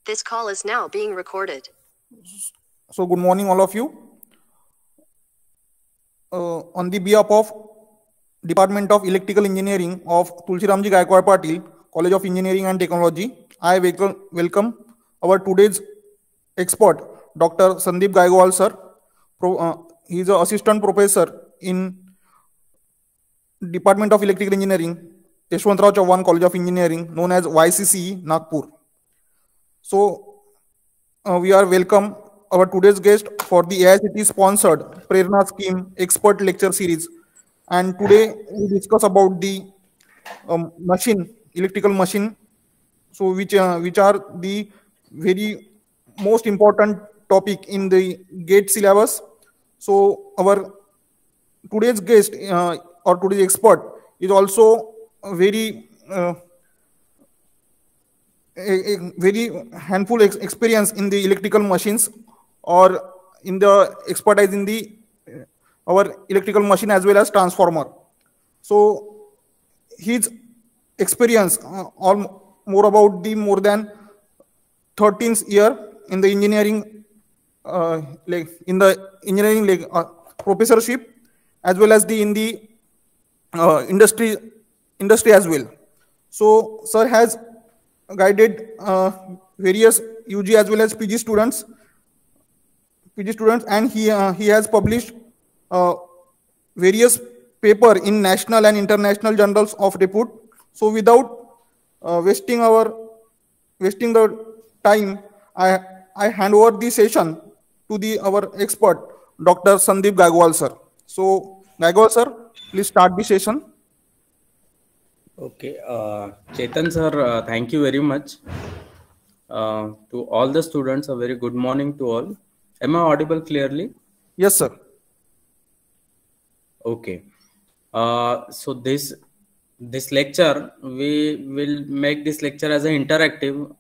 This call is now being recorded. So good morning all of you. On the behalf of Department of Electrical Engineering of Tulsiramji Gaikwad Patil, College of Engineering and Technology, I welcome our today's expert, Dr. Sandeep Gaikwad sir. He is an assistant professor in Department of Electrical Engineering, Yashwantrao Chauhan College of Engineering, known as YCCE, Nagpur. So we are welcome our today's guest for the AICT sponsored Prerna Scheme Expert Lecture Series. And today we discuss about the electrical machine. So which are the very most important topic in the GATE syllabus. So our today's guest or today's expert is also a very handful experience in the electrical machines or in the expertise in the our electrical machine as well as transformer. So his experience all more about the more than 13th year in the engineering professorship as well as the in the industry as well. So sir has guided various UG as well as PG students, and he has published various paper in national and international journals of repute. So without wasting the time, I hand over the session to our expert, Dr. Sandeep Gaikwad sir. So Gaikwad sir, please start the session. Okay, Chetan sir, thank you very much. To all the students, a very good morning to all. Am I audible clearly? Yes, sir. Okay. So this lecture, we will make this lecture as an interactive.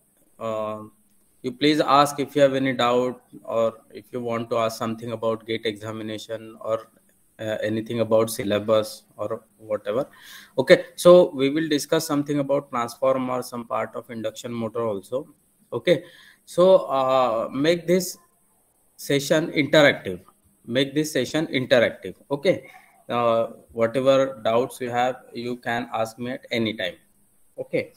You please ask if you have any doubt or if you want to ask something about GATE examination or anything about syllabus or whatever. Okay, so we will discuss something about transformer, some part of induction motor also. Okay, so make this session interactive. Okay, whatever doubts you have, you can ask me at any time. Okay,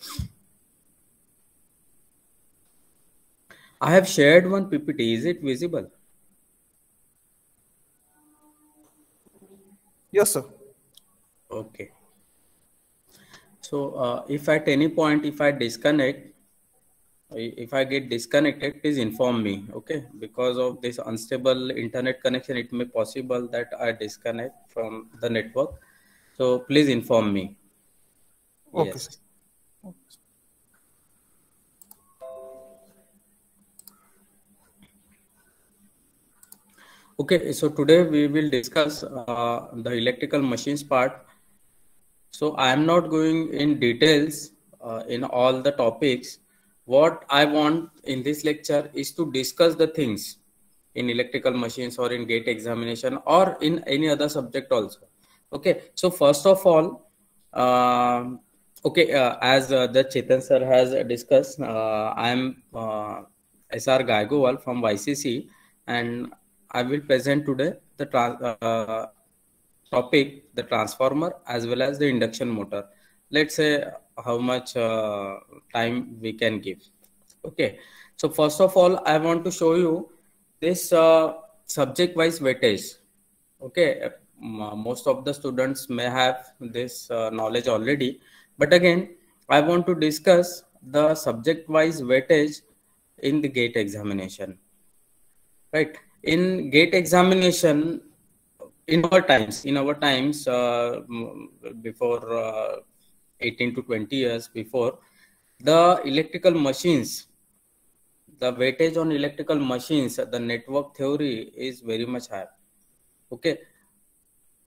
I have shared one PPT. Is it visible? Yes, sir. Okay. So if at any point, if I get disconnected, please inform me. Okay, because of this unstable internet connection, it may possible that I disconnect from the network. So please inform me. Okay. Yes. Okay, so today we will discuss the electrical machines part. So I am not going in details in all the topics. What I want in this lecture is to discuss the things in electrical machines or in GATE examination or in any other subject also. Okay, so first of all, as the Chetan sir has discussed, I am SR Gaikwad from YCC, and I will present today the topic, the transformer as well as the induction motor. Let's say how much time we can give. Okay, so first of all, I want to show you this subject wise weightage. Okay, most of the students may have this knowledge already, but again I want to discuss the subject wise weightage in the GATE examination. Right, in GATE examination, in our times before 18 to 20 years before, the electrical machines, the weightage on electrical machines, the network theory is very much high. Okay,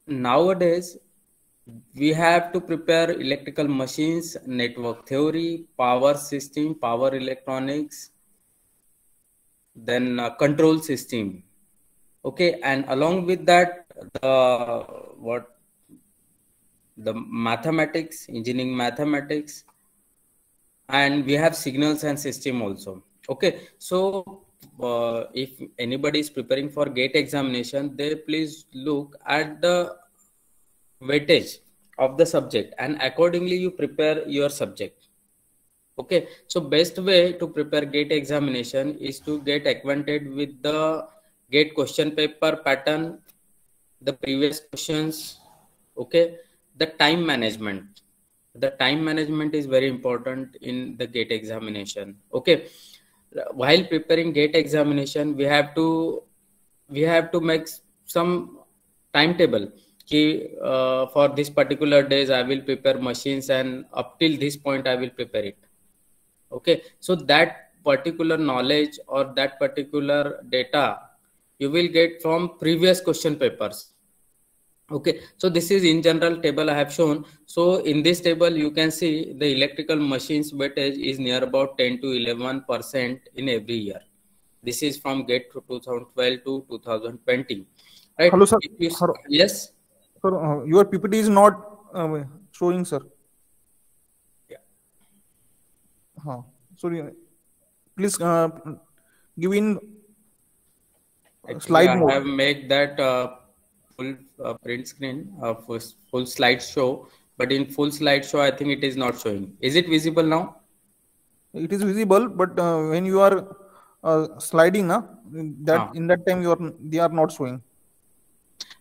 nowadays we have to prepare electrical machines, network theory, power system, power electronics, then control system. Okay, and along with that, the mathematics, engineering mathematics, and we have signals and system also. Okay, so if anybody is preparing for GATE examination, they please look at the weightage of the subject and accordingly you prepare your subject. Okay, so best way to prepare GATE examination is to get acquainted with the GATE question paper pattern, the previous questions. Okay, the time management. The time management is very important in the GATE examination. Okay, while preparing GATE examination, we have to make some timetable. For this particular days, I will prepare machines, and up till this point, I will prepare it. Okay, so that particular knowledge or that particular data you will get from previous question papers. Okay, so this is in general table I have shown. So in this table you can see the electrical machines weightage is near about 10 to 11% in every year. This is from GATE to 2012 to 2020, right? Hello, sir. Yes, Sir, your PPT is not showing, sir. yeah. Sorry, please give in Actually, slide I mode. have made that full print screen full slideshow, but in full slideshow I think it is not showing. Is it visible now? It is visible, but when you are sliding, in that time they are not showing.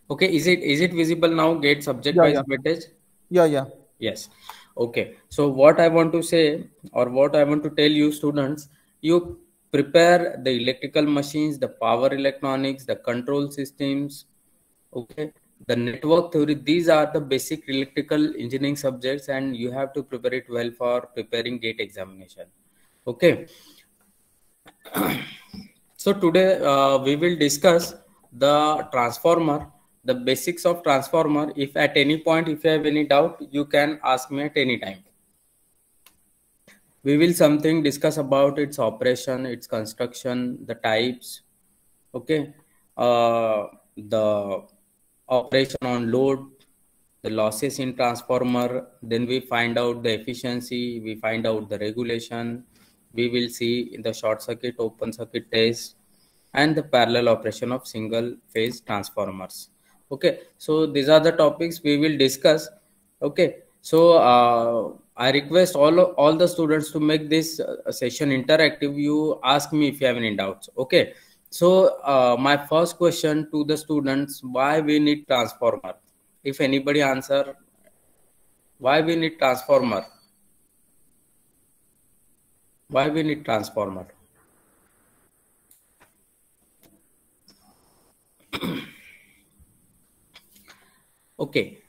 Okay, is it visible now? GATE subject wise weightage? Yeah. Yes. Okay. So what I want to say, or what I want to tell you students, you prepare the electrical machines, the power electronics, the control systems, okay, the network theory. These are the basic electrical engineering subjects, and you have to prepare it well for preparing GATE examination. Okay. So today we will discuss the transformer, the basics of transformer. If at any point, if you have any doubt, you can ask me at any time. We will discuss about its operation, its construction, the types, okay, the operation on load, the losses in transformer, then we find out the efficiency, we find out the regulation, we will see in the short circuit, open circuit test, and the parallel operation of single phase transformers. Okay, so these are the topics we will discuss. Okay, so I request all the students to make this session interactive. You ask me if you have any doubts. Okay, so my first question to the students: why we need transformer? If anybody answer, why we need transformer? Why we need transformer? Okay,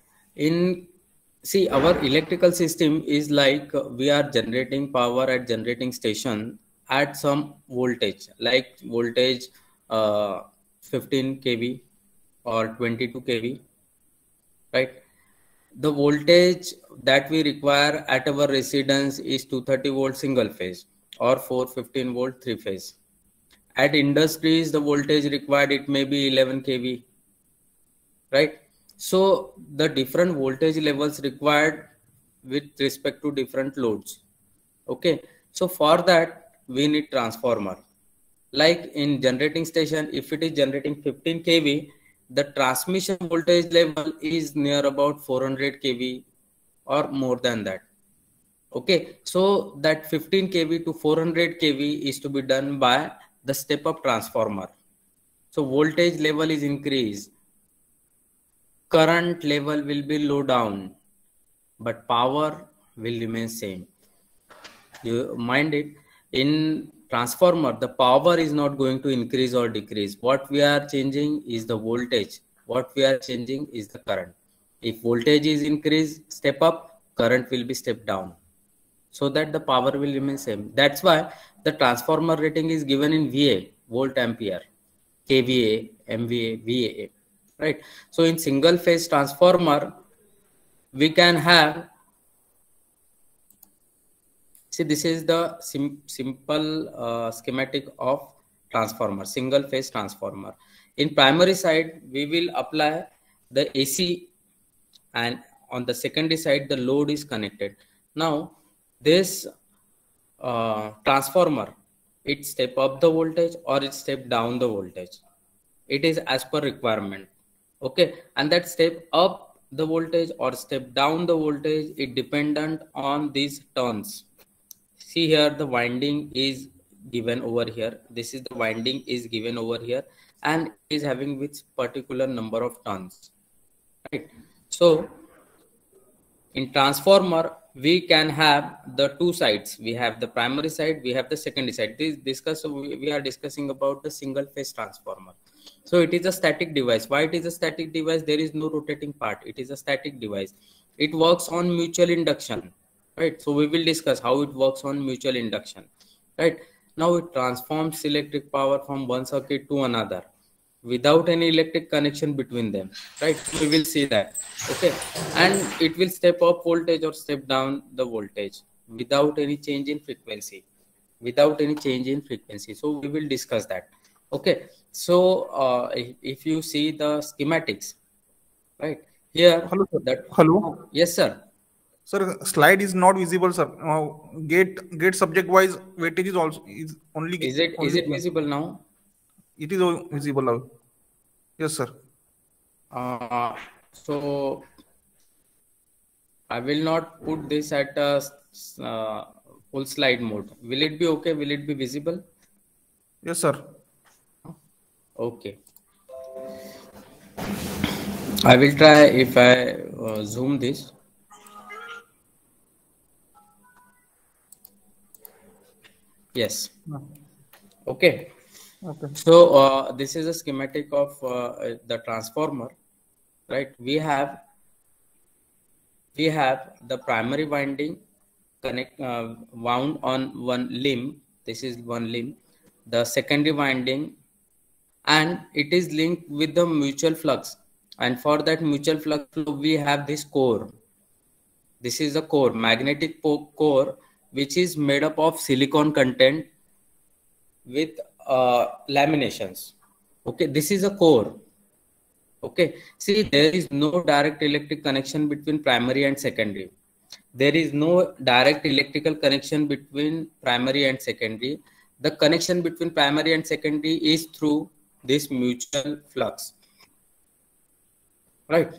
see, our electrical system is like we are generating power at generating station at some voltage, like voltage 15 kV or 22 kV, right? The voltage that we require at our residence is 230 volt single phase or 415 volt three phase. At industries, the voltage required, it may be 11 kV, right? So the different voltage levels required with respect to different loads. Okay, so for that we need transformer. Like in generating station, if it is generating 15 kV, the transmission voltage level is near about 400 kV or more than that. Okay, so that 15 kV to 400 kV is to be done by the step up transformer. So voltage level is increased, current level will be low down, but power will remain same. You mind it, in transformer the power is not going to increase or decrease. What we are changing is the voltage, what we are changing is the current. If voltage is increased, step up, current will be step down, so that the power will remain same. That's why the transformer rating is given in VA, volt ampere, kVA, MVA, VA, right? So in single phase transformer we can have, see, this is the simple schematic of transformer, single phase transformer. In primary side we will apply the AC, and on the secondary side the load is connected. Now this transformer, it step up the voltage or it step down the voltage. It is as per requirement. Okay, and that step up the voltage or step down the voltage, it dependent on these turns. See here, the winding is given over here. This is the winding is given over here, and is having which particular number of turns, right? So in transformer, we can have the two sides. We have the primary side, we have the secondary side. We are discussing about the single phase transformer. So it is a static device. Why it is a static device? There is no rotating part. It is a static device. It works on mutual induction, right? So we will discuss how it works on mutual induction, right? Now it transforms electric power from one circuit to another without any electric connection between them, right? We will see that. Okay, and it will step up voltage or step down the voltage without any change in frequency, so we will discuss that. Okay, so if you see the schematics, right here. Hello, sir. That Hello. Yes, sir. Sir, slide is not visible, sir. Gate subject wise weightage is also is only. Is it visible now? It is visible now. Yes, sir. So I will not put this at a full slide mode. Will it be okay? Will it be visible? Yes, sir. Okay. I will try if I zoom this. Yes. Okay. Okay. So this is a schematic of the transformer, right? We have the primary winding wound on one limb. This is one limb. The secondary winding, and it is linked with the mutual flux. And for that mutual flux flow, we have this core. This is the core, magnetic core, which is made up of silicon content with laminations. Okay, this is a core. Okay, see, there is no direct electric connection between primary and secondary. There is no direct electrical connection between primary and secondary. The connection between primary and secondary is through this mutual flux, right?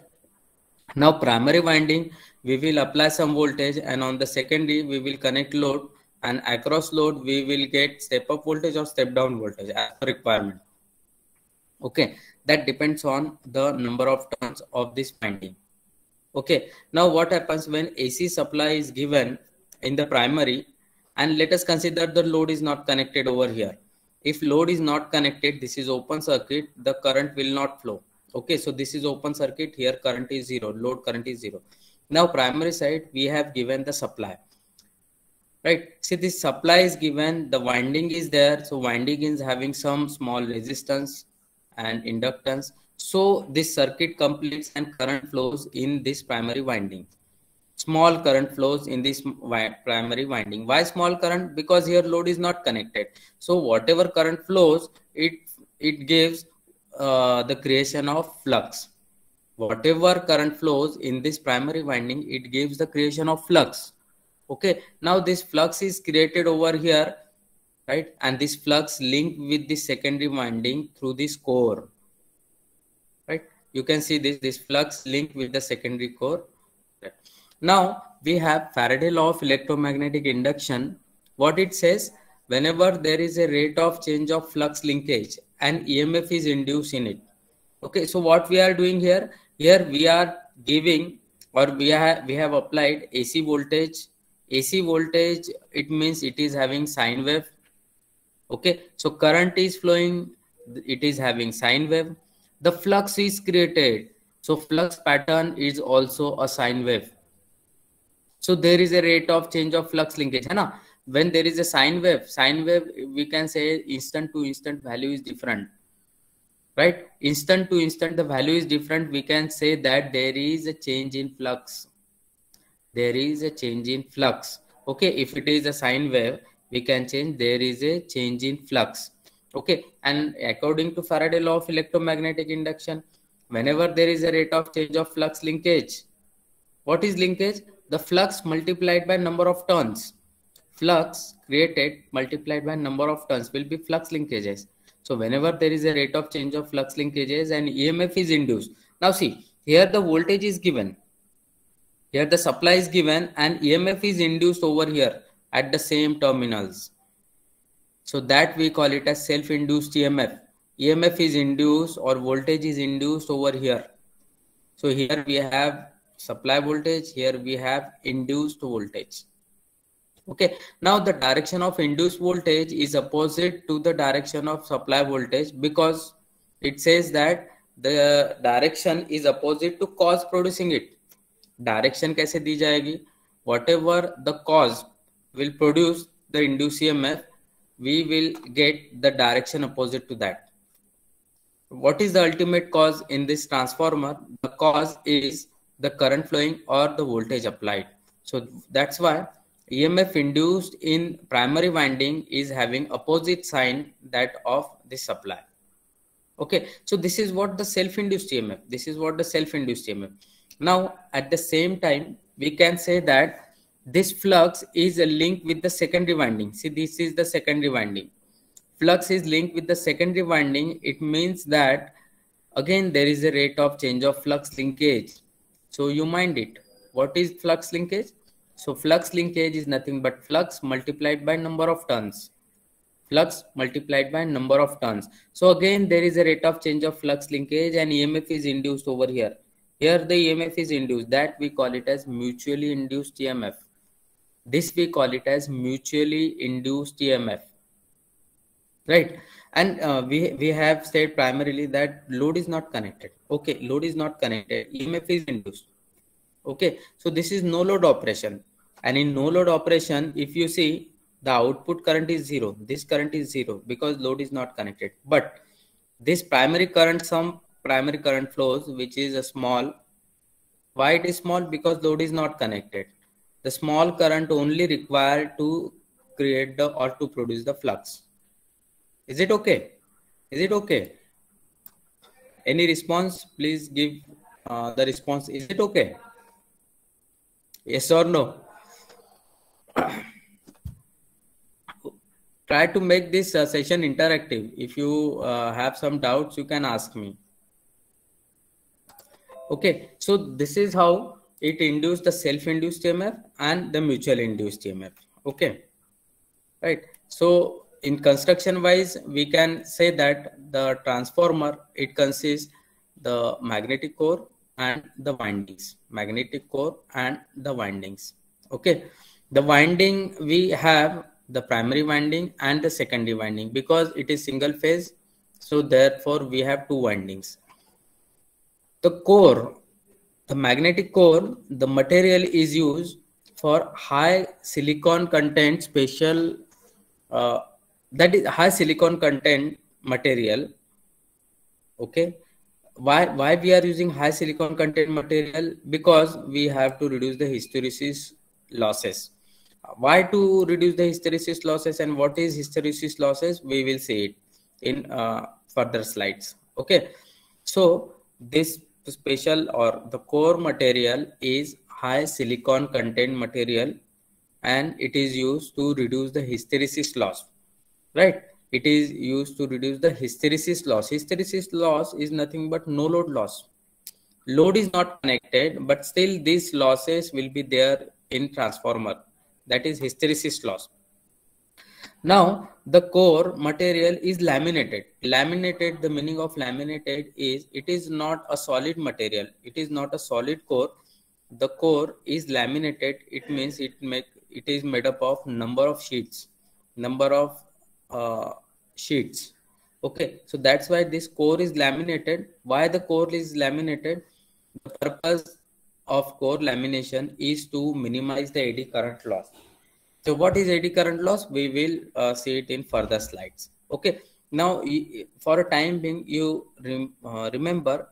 Now primary winding, we will apply some voltage, and on the secondary we will connect load, and across load we will get step up voltage or step down voltage as per requirement. Okay, that depends on the number of turns of this winding. Okay, now what happens when AC supply is given in the primary, and let us consider the load is not connected over here. If load is not connected, this is open circuit, the current will not flow. Okay, so this is open circuit, here current is zero, load current is zero. Now primary side, we have given the supply, right? See, this supply is given, the winding is there, so winding is having some small resistance and inductance. So this circuit completes and current flows in this primary winding. Small current flows in this primary winding. Why small current? Because here load is not connected. So whatever current flows, it gives the creation of flux. Whatever current flows in this primary winding, it gives the creation of flux. Okay, now this flux is created over here, right? And this flux linked with the secondary winding through this core, right? You can see this flux linked with the secondary core. Right. Now we have Faraday law of electromagnetic induction. What it says, whenever there is a rate of change of flux linkage, an EMF is induced in it. Okay, so what we are doing here we are giving, or we have applied AC voltage. AC voltage, it means it is having sine wave. Okay, so current is flowing, it is having sine wave. The flux is created, so flux pattern is also a sine wave. So there is a rate of change of flux linkage, hai na? When there is a sine wave, we can say instant to instant value is different, right? Instant to instant the value is different. We can say that there is a change in flux. There is a change in flux. Okay, if it is a sine wave, we can change, there is a change in flux. Okay, and according to Faraday law of electromagnetic induction, whenever there is a rate of change of flux linkage, what is linkage? The flux multiplied by number of turns. Flux created multiplied by number of turns will be flux linkages. So whenever there is a rate of change of flux linkages and EMF is induced. Now see, here the voltage is given. Here the supply is given and EMF is induced over here at the same terminals. So that we call it as self-induced EMF. EMF is induced or voltage is induced over here. So here we have supply voltage, here we have induced voltage. Okay, now the direction of induced voltage is opposite to the direction of supply voltage because it says that the direction is opposite to cause producing it. Direction कैसे दी जाएगी? Whatever the cause will produce the induced EMF, we will get the direction opposite to that. What is the ultimate cause in this transformer? The cause is the current flowing or the voltage applied. So that's why EMF induced in primary winding is having opposite sign that of the supply. Okay, so this is what the self-induced EMF. This is what the self-induced EMF. Now, at the same time, we can say that this flux is a link with the secondary winding. See, this is the secondary winding. Flux is linked with the secondary winding. It means that again there is a rate of change of flux linkage. So you mind it. What is flux linkage? So flux linkage is nothing but flux multiplied by number of turns. Flux multiplied by number of turns. So again there is a rate of change of flux linkage and EMF is induced over here. Here the EMF is induced. That we call it as mutually induced EMF. This we call it as mutually induced EMF. Right, and we have said primarily that load is not connected. Okay, load is not connected, EMF is induced. Okay, so this is no load operation, and in no load operation, if you see the output current is zero, this current is zero because load is not connected. But this primary current, some primary current flows, which is a small. Why it is small? Because load is not connected. The small current only required to create the or to produce the flux. Is it okay? Is it okay? Any response? Please give the response. Is it okay? Yes or no? Try to make this session interactive. If you have some doubts, you can ask me. Okay, so this is how it induced the self-induced EMF and the mutual induced EMF. Okay, right. So in construction wise, we can say that the transformer, it consists the magnetic core and the windings. Magnetic core and the windings. Okay, the winding, we have the primary winding and the secondary winding because it is single phase. So therefore we have two windings. The core, the magnetic core, the material is used for high silicon content special that is high silicon content material. Okay, why we are using high silicon content material? Because we have to reduce the hysteresis losses. Why to reduce the hysteresis losses and what is hysteresis losses? We will see it in further slides. Okay, so this special or the core material is high silicon content material and it is used to reduce the hysteresis loss. Right, it is used to reduce the hysteresis loss. Hysteresis loss is nothing but no load loss. Load is not connected, but still these losses will be there in transformer. That is hysteresis loss. Now the core material is laminated. Laminated, the meaning of laminated is it is not a solid material. It is not a solid core. The core is laminated. It means it is made up of number of sheets. Sheets. Okay, so that's why this core is laminated. Why the core is laminated? The purpose of core lamination is to minimize the eddy current loss. So what is eddy current loss? We will see it in further slides. Okay, now for a time being, you remember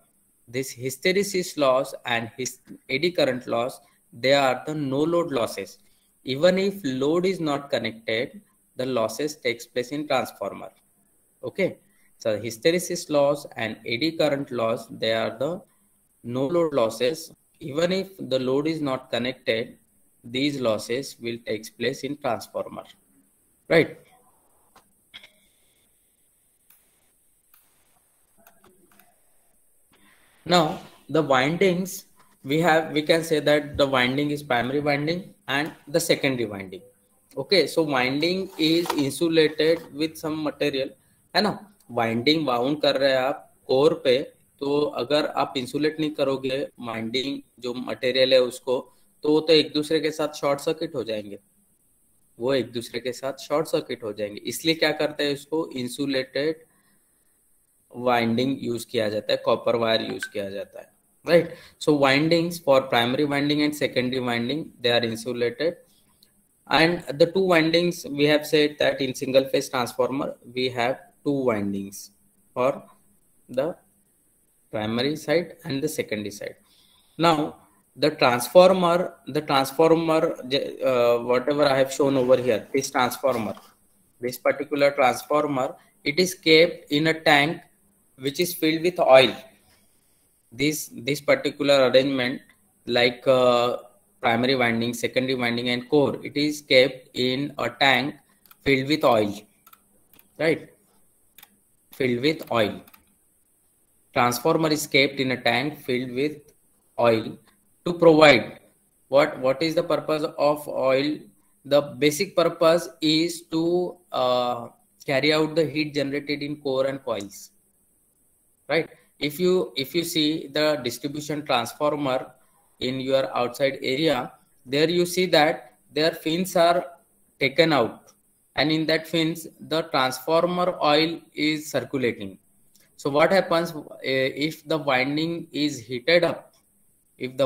this hysteresis loss and eddy current loss, they are the no load losses. Even if load is not connected, the losses takes place in transformer. Okay, so hysteresis loss and eddy current loss, they are the no load losses. Even if the load is not connected, these losses will take place in transformer. right? Now the windings we can say that the winding is primary winding and the secondary winding. Okay, so winding is insulated with some material, है ना? Winding wound कर रहे हैं आप core पे, तो अगर आप इंसुलेट नहीं करोगे वाइंडिंग जो मटेरियल है उसको, तो एक दूसरे के साथ शॉर्ट सर्किट हो जाएंगे, वो एक दूसरे के साथ शॉर्ट सर्किट हो जाएंगे। इसलिए क्या करते हैं, इसको इंसुलेटेड वाइंडिंग यूज किया जाता है, कॉपर वायर यूज किया जाता है, right? So windings for primary winding and secondary winding they are insulated, and the two windings we have said that in single phase transformer we have two windings for the primary side and the secondary side. Now the transformer whatever I have shown over here, this particular transformer, it is kept in a tank which is filled with oil. This particular arrangement, like primary winding, secondary winding and core, it is kept in a tank filled with oil, right? Filled with oil. Transformer is kept in a tank filled with oil to provide what is the purpose of oil? The basic purpose is to carry out the heat generated in core and coils, right? If you see the distribution transformer in your outside area, there you see that their fins are taken out, and in that fins the transformer oil is circulating. So what happens, if the winding is heated up, it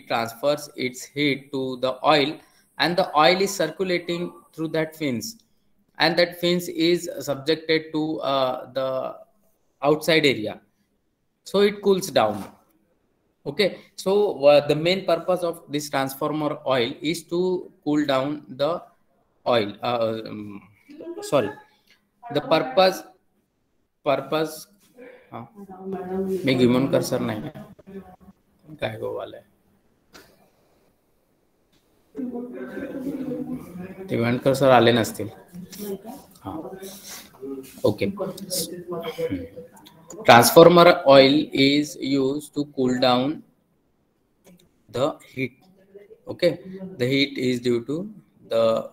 transfers its heat to the oil, and the oil is circulating through that fins, and that fins is subjected to the outside area, so it cools down. Okay, so the main purpose of this transformer oil is to cool down the oil. The purpose मी गिमन कर्सर नाही काय गो वाला गिमन cursor आले नसतील. Okay. Transformer oil is used to cool down the heat. Okay, the heat is due to the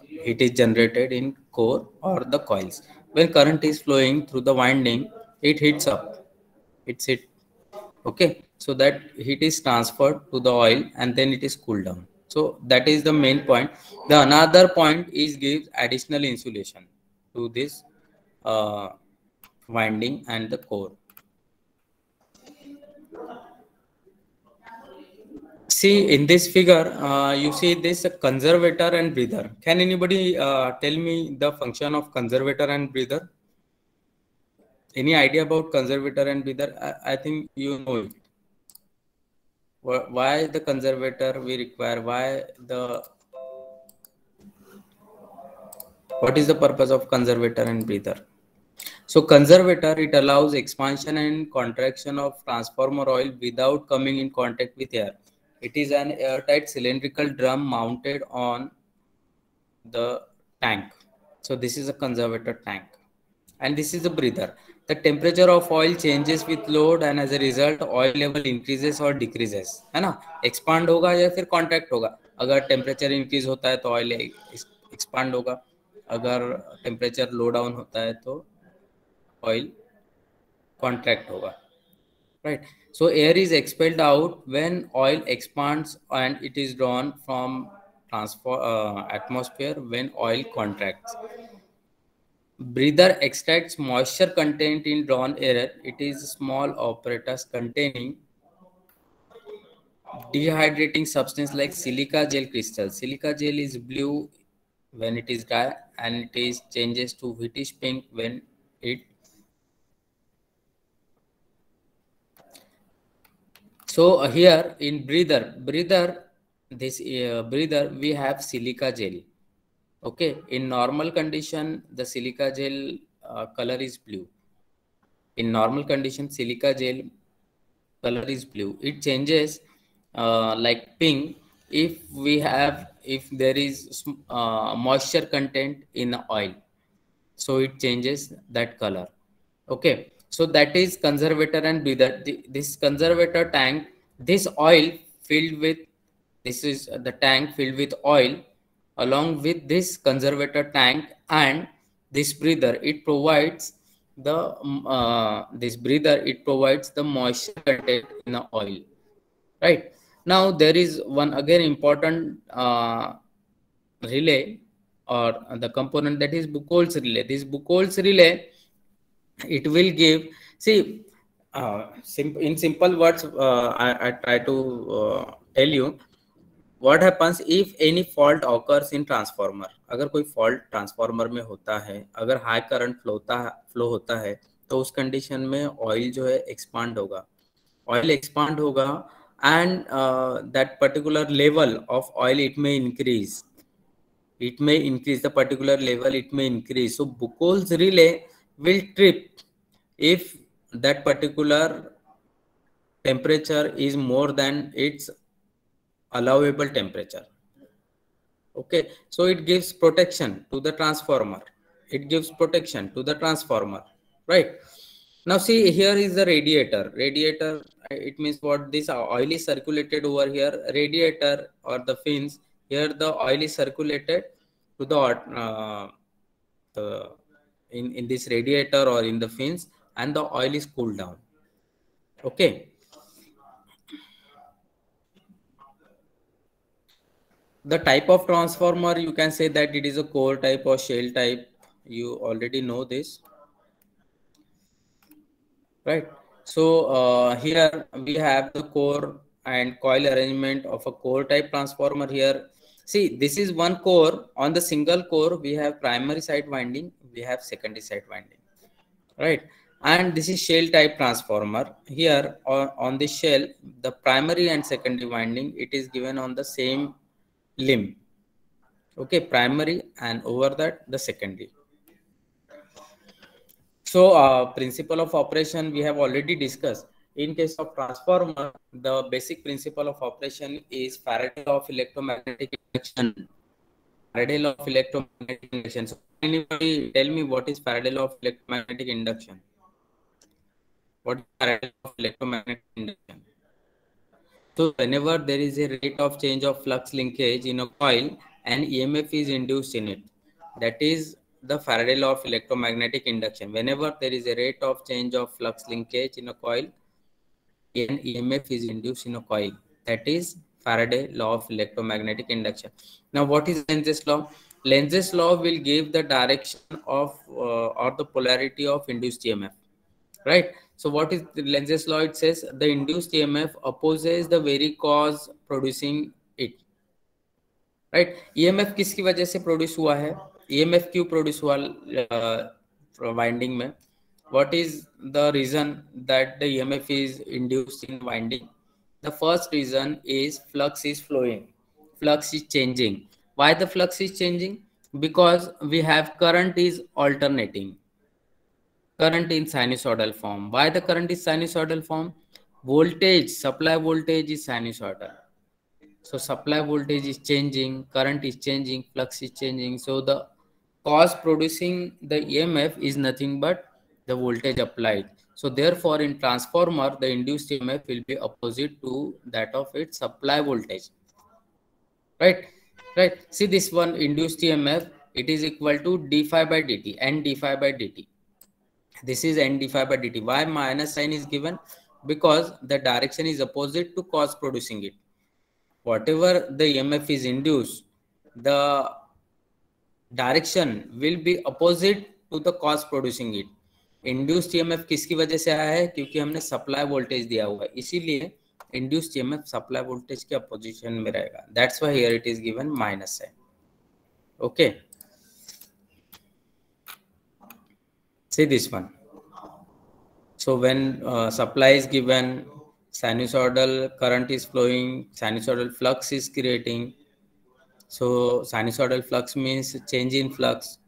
heat is generated in core or the coils. When current is flowing through the winding, it heats up. It's it. Okay, so that heat is transferred to the oil and then it is cooled down. So that is the main point. The another point is gives additional insulation to this winding and the core. See in this figure, you see this conservator and breather. Can anybody tell me the function of conservator and breather? Any idea about conservator and breather? I think you know it. Why the conservator we require? What is the purpose of conservator and breather? So conservator, it allows expansion and contraction of transformer oil without coming in contact with air. It is an airtight cylindrical drum mounted on the tank. So this is a conservator tank, and this is a breather. The temperature of oil changes with load, and as a result oil level increases or decreases, है ना? Expand होगा या फिर contract होगा. अगर temperature increase होता है तो oil expand होगा, अगर temperature low down होता है तो oil contract होगा, right? So air is expelled out when oil expands, and it is drawn from atmosphere when oil contracts. Breather extracts moisture content in drawn air. It is small apparatus containing dehydrating substance like silica gel crystal. Silica gel is blue when it is dry, and it is changes to whitish pink when it. So here in breather we have silica gel. Okay, in normal condition the silica gel color is blue. In normal condition silica gel color is blue. It changes like pink if there is moisture content in the oil, so it changes that color. Okay, so that is conservator and breather. This conservator tank, this oil filled with, this is the tank filled with oil along with this conservator tank and this breather. It provides the this breather, it provides the moisture content in the oil. Right, now there is one again important relay or the component, that is Buchholz relay. This Buchholz relay, it will give, see, in simple words, I try to tell you what happens if any fault occurs in transformer. अगर कोई fault transformer में होता है, अगर high current flow होता है, तो उस condition में oil जो है expand होगा, and that particular level of oil, it may increase, the particular level, it may increase. So Buchholz relay will trip if that particular temperature is more than its allowable temperature. Okay, so it gives protection to the transformer. Right, now see, here is the radiator. It means what? This oil is circulated over here, radiator or the fins. Here the oil is circulated to the in this radiator or in the fins, and the oil is cooled down. Okay, the type of transformer, you can say that it is a core type or shell type. You already know this, right? So here we have the core and coil arrangement of a core type transformer. Here, see, this is one core. On the single core, we have primary side winding, we have secondary side winding, right? And this is shell type transformer. Here on the shell, the primary and secondary winding, it is given on the same limb. Okay, primary, and over that the secondary. So principle of operation we have already discussed. In case of transformer, the basic principle of operation is Faraday law of electromagnetic induction. So anybody tell me what is Faraday law of electromagnetic induction? What is Faraday law of electromagnetic induction? So whenever there is a rate of change of flux linkage in a coil, an EMF is induced in it. That is the Faraday law of electromagnetic induction. Whenever there is a rate of change of flux linkage in a coil, an EMF is induced in a coil. That is Faraday law of electromagnetic induction. Now, what is Lenz's law? Lenz's law will give the direction of or the polarity of induced EMF, right? So what is the Lenz's law? It says the induced EMF opposes the very cause producing it, right? EMF किसकी वजह से produce हुआ है? EMF क्यों produce हुआ winding में? What is the reason that the EMF is induced in winding? The first reason is flux is flowing, flux is changing. Why the flux is changing? Because we have current is alternating, current in sinusoidal form. Why the current is sinusoidal form? Voltage, supply voltage is sinusoidal. So supply voltage is changing, current is changing, flux is changing. So the cause producing the EMF is nothing but the voltage applied. So therefore in transformer, the induced EMF will be opposite to that of its supply voltage. Right? See this one, induced EMF, it is equal to d phi by dt, n d phi by dt. This is n d phi by dt. Why minus sign is given? Because the direction is opposite to cause producing it. Whatever the EMF is induced, the direction will be opposite to the cause producing it. Induced EMF किसकी वजह से आया है? क्योंकि हमने supply voltage दिया हुआ है, इसीलिए induced EMF सप्लाई वोल्टेज के अपोजिशन में रहेगा. That's why here it is given minus sign. Okay. See this one. So when supply is given, sinusoidal current is flowing, sinusoidal flux is creating. So sinusoidal flux means change in flux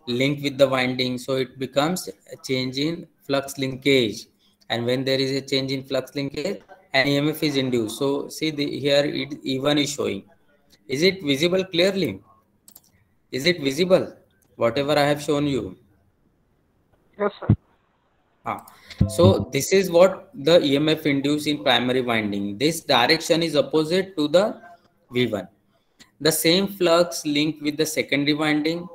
linked with the winding. So it becomes a change in flux linkage. And when there is a change in flux linkage, an EMF is induced. So see here E1 is showing. Is it visible clearly? Is it visible? Whatever I have shown you. Yes, sir. So this is what the EMF induced in primary winding. This direction is opposite to the V1. The same flux linked with the secondary winding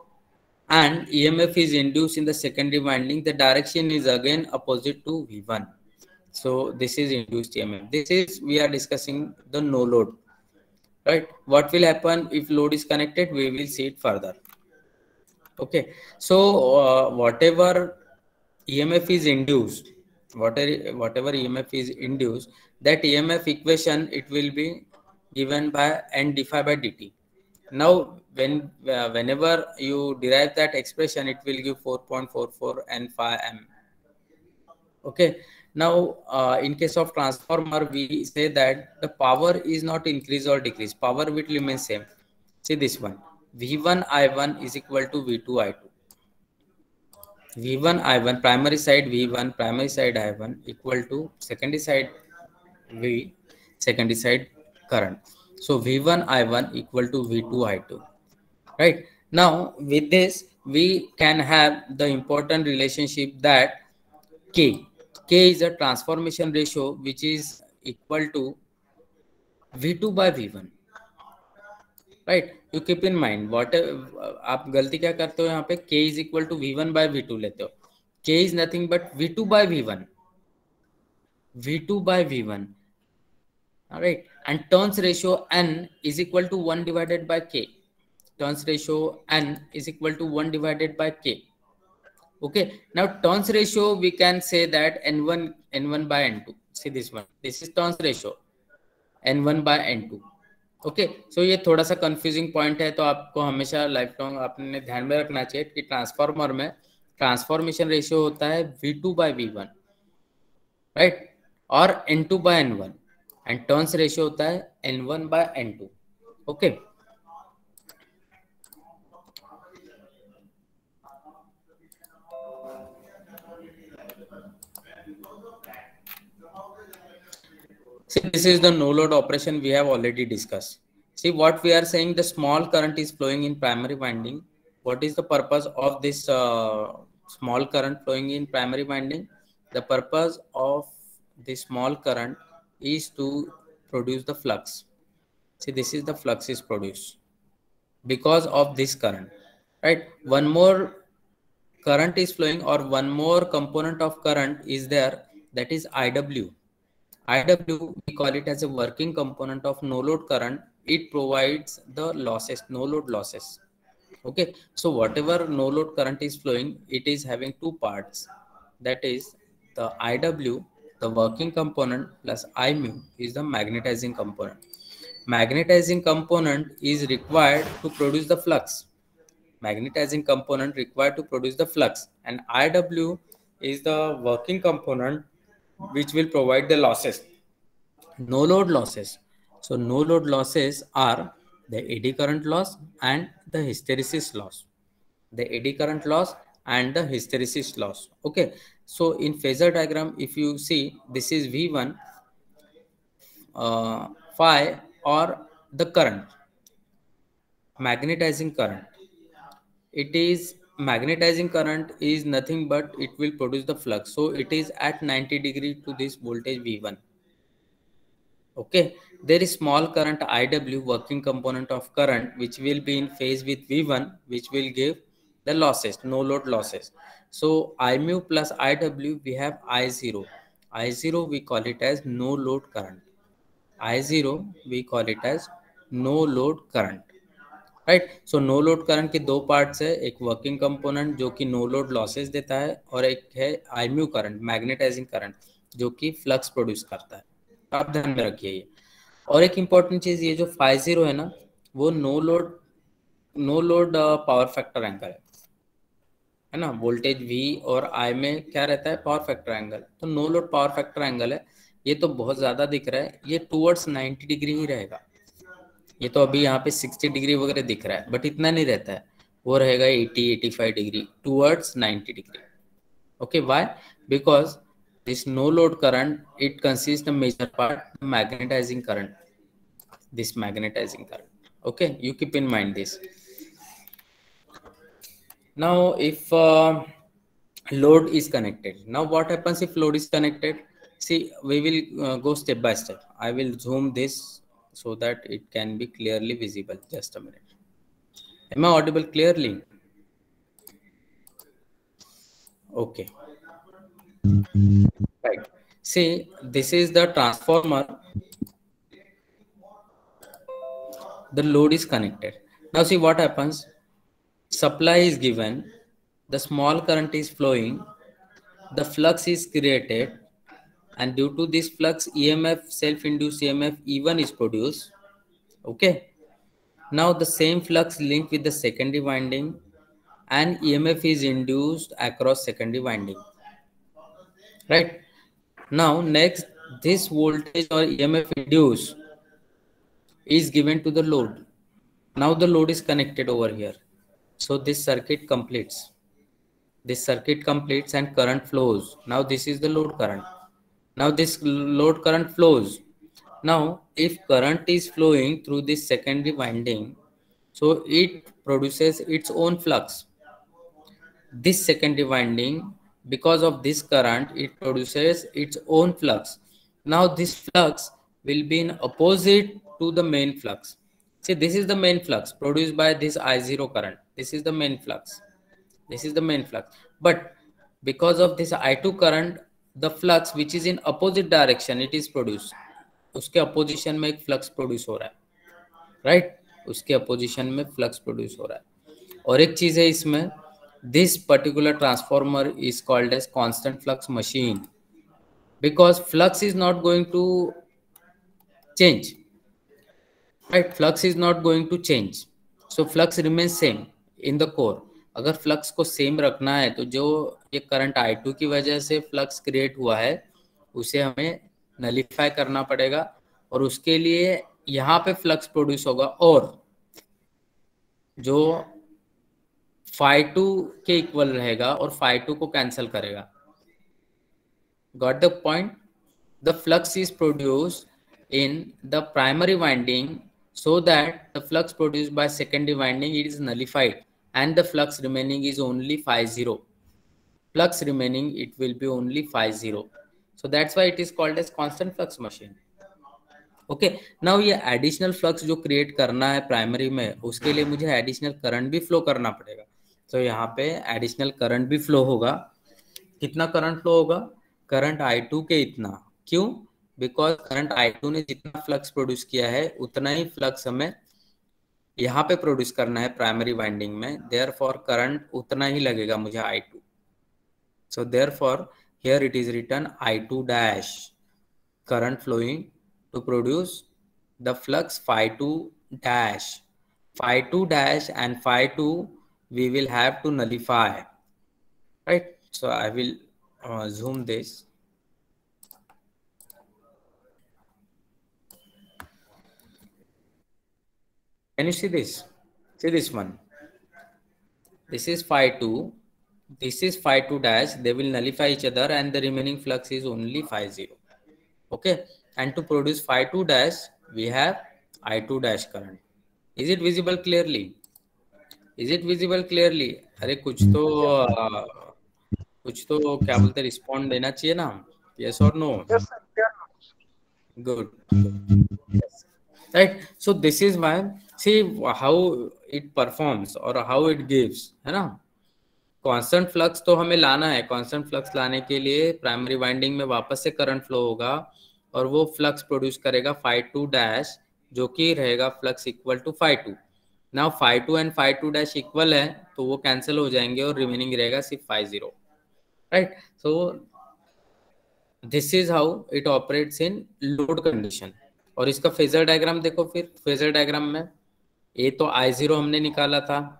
and EMF is induced in the secondary winding. The direction is again opposite to V1. So this is induced EMF. This is, we are discussing the no load, right? What will happen if load is connected? We will see it further. Okay. So whatever EMF is induced, whatever EMF is induced, that EMF equation, it will be given by N d phi by dt. Now, whenever you derive that expression, it will give 4.44 N phi m. Okay. Now, in case of transformer, we say that the power is not increase or decrease. Power will remain same. See this one. V1 I1 is equal to V2 I2. V1 I1, primary side V1, primary side I1 equal to secondary side V, secondary side current. So V1 I1 equal to V2 I2. Right. Now, with this, we can have the important relationship that K is a transformation ratio which is equal to V2 by V1. Right you keep in mind what आप गलती क्या करते हो यहाँ पे k is equal to v1 by v2 लेते हो k is nothing but v2 by v1 right and turns ratio n is equal to 1 divided by k turns ratio n is equal to 1 divided by k okay now turns ratio we can say that n1 by n2 see this one this is turns ratio n1 by n2 okay so ये थोड़ा सा confusing point है तो आपको हमेशा life long आपने ध्यान में रखना चाहिए कि ट्रांसफार्मर में ट्रांसफॉर्मेशन रेशियो होता है V2 by V1 राइट और N2 by N1 and turns ratio होता है N1 by N2 okay See, this is the no load operation we have already discussed. See what we are saying, the small current is flowing in primary winding. What is the purpose of this small current flowing in primary winding? The purpose of the small current is to produce the flux. See, this is the flux is produced because of this current, right? One more current is flowing or one more component of current is there, that is IW. IW, we call it as a working component of no load current. It provides the losses, no load losses. Okay, so whatever no load current is flowing, it is having two parts. That is the IW, the working component, plus I mu is the magnetizing component. Magnetizing component is required to produce the flux. Magnetizing component required to produce the flux, and IW is the working component which will provide the losses, no load losses. So no load losses are the eddy current loss and the hysteresis loss. The eddy current loss and the hysteresis loss. Okay. So in phasor diagram, if you see, this is V1 phi or the current, magnetizing current. It is magnetizing current is nothing but it will produce the flux. So it is at 90 degree to this voltage V1. Okay, there is small current IW, working component of current, which will be in phase with V1, which will give the losses, no load losses. So I mu plus IW, we have I0. I0 we call it as no load current. I0 we call it as no load current. Right so no load current के दो parts है, एक working component जो कि no load losses देता है और एक है आई म्यू करंट, मैग्नेटाइजिंग करंट, जो कि फ्लक्स प्रोड्यूस करता है. आप ध्यान में रखिए ये. और एक इंपॉर्टेंट चीज, ये जो फाई जीरो है ना, वो no load power factor angle है ना. वोल्टेज वी और आई में क्या रहता है, पावर फैक्टर एंगल. तो no load power factor angle है, ये तो बहुत ज्यादा दिख रहा है, ये टूवर्ड्स 90 डिग्री ही रहेगा. ये तो अभी यहाँ पे 60 डिग्री वगैरह दिख रहा है, बट इतना नहीं रहता है, वो रहेगा 80-85 degree towards 90 degree. Okay, why? Because this no load current, it consists the major part magnetizing current, this magnetizing current. Okay, you keep in mind this. Now if load is connected, now what happens if load is connected? See, we will go step by step. I will zoom this so that it can be clearly visible. Just a minute. Am I audible clearly? Okay. Right. See, this is the transformer. The load is connected. Now see what happens. Supply is given. The small current is flowing. The flux is created. And due to this flux, EMF, self-induced EMF E1 is produced. Okay. Now the same flux linked with the secondary winding and EMF is induced across secondary winding. Right. Now next, this voltage or EMF induced is given to the load. Now the load is connected over here. So this circuit completes. This circuit completes and current flows. Now this is the load current. Now this load current flows. Now if current is flowing through this secondary winding, so it produces its own flux. This secondary winding, because of this current, it produces its own flux. Now this flux will be in opposite to the main flux. See, this is the main flux produced by this I0 current. This is the main flux. This is the main flux. But because of this I2 current, the flux which is in opposite direction, it is produced. उसके opposition में एक flux produce हो रहा है, right? उसके opposition में flux produce हो रहा है. और एक चीज है इसमें, this particular transformer is called as constant flux machine because flux is not going to change, right? Flux is not going to change, so flux remains same in the core. अगर flux को same रखना है तो जो ये current I2 की वजह से फ्लक्स क्रिएट हुआ है उसे हमें नलिफाई करना पड़ेगा और उसके लिए यहाँ पे फ्लक्स प्रोड्यूस होगा और जो phi2 के इक्वल रहेगा और phi2 को कैंसिल करेगा. Got the point? The flux is produced in the primary winding so that the flux produced by secondary winding it is nullified and the flux remaining is only phi0. Flux remaining it will be only phi0. So that's why it is called as constant flux machine. Okay now ये additional flux जो create करना है primary में उसके लिए मुझे additional current भी flow करना पड़ेगा. तो यहाँ पे एडिशनल करंट भी फ्लो होगा. कितना करंट फ्लो होगा? करंट I2 के इतना. क्यों? बिकॉज करंट I2 ने जितना फ्लक्स प्रोड्यूस किया है उतना ही फ्लक्स हमें यहाँ पे प्रोड्यूस करना है प्राइमरी वाइंडिंग में. देयरफॉर करंट उतना ही लगेगा मुझे I2. So therefore here it is written I2 dash current flowing to produce the flux phi2 dash. Phi2 dash and phi2 we will have to nullify, right? So I will zoom this. Can you see this? See this one. This is phi2. This is phi2 dash. They will nullify each other and the remaining flux is only phi0. Okay. And to produce phi2 dash, we have I2 dash current. Is it visible clearly? Is it visible clearly? अरे कुछ तो क्या बोलते respond देना चाहिए ना. Yes or no? Yes, sir. Good. Yes. Right. So this is why see how it performs or how it gives, है ना. कांस्टेंट फ्लक्स तो हमें लाना है. कांस्टेंट फ्लक्स लाने के लिए प्राइमरी वाइंडिंग में वापस से करंट फ्लो होगा और वो फ्लक्स प्रोड्यूस करेगा phi2 डैश जो कि रहेगा flux equal to phi2. Now phi2 and phi2 dash equal है तो वो कैंसिल हो जाएंगे और रिमेनिंग रहेगा सिर्फ phi0, right. So this is how it operates in load condition. और इसका फेजर डायग्राम देखो. फिर फेजर डायग्राम में ये तो I0 हमने निकाला था.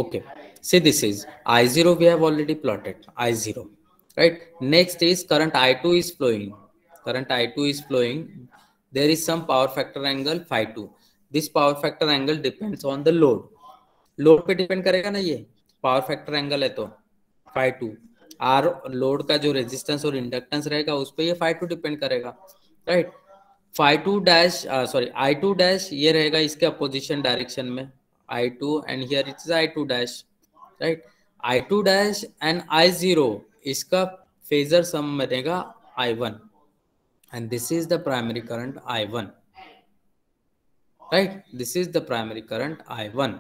Okay, see this is I0 we have already plotted I0, right? Next is current I2 is flowing. Current I2 is flowing. There is some power factor angle phi2. This power factor angle depends on the load. Load पे depend करेगा ना, ये power factor angle है तो phi2. Are load का जो resistance और inductance रहेगा उस पे ये phi2 डिपेंड करेगा, right. phi2 dash sorry I2 dash ये रहेगा इसके अपोजिशन डायरेक्शन में I2 and here it is I2 dash, right. I2 dash and I0 इसका फेजर सम बनेगा I1 and this is the primary current I1, right. This is the primary current I1.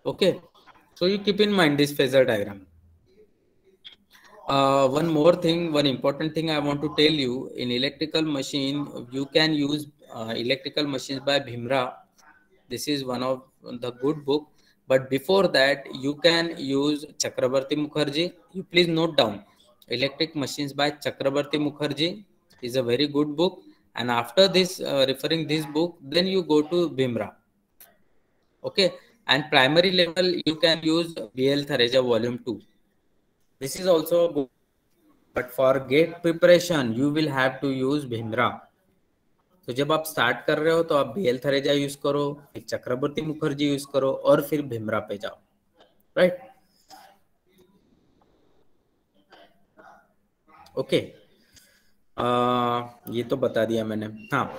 Okay, so you keep in mind this phasor diagram. One more thing, one important thing I want to tell you, in electrical machine you can use electrical machines by Bhimra. This is one of the good book, but before that you can use Chakrabarti Mukherjee. You please note down, electric machines by Chakrabarti Mukherjee is a very good book, and after this referring this book, then you go to Bhimra. Okay, and primary level you can use BL Thareja volume 2. This is also good, but for gate preparation you will have to use Bhimra. तो जब आप start कर रहे हो तो आप BL Thareja use करो, फिर चक्रवर्ती मुखर्जी यूज करो और फिर भिमरा पे जाओ, राइट. ओके, ये तो बता दिया मैंने. हाँ,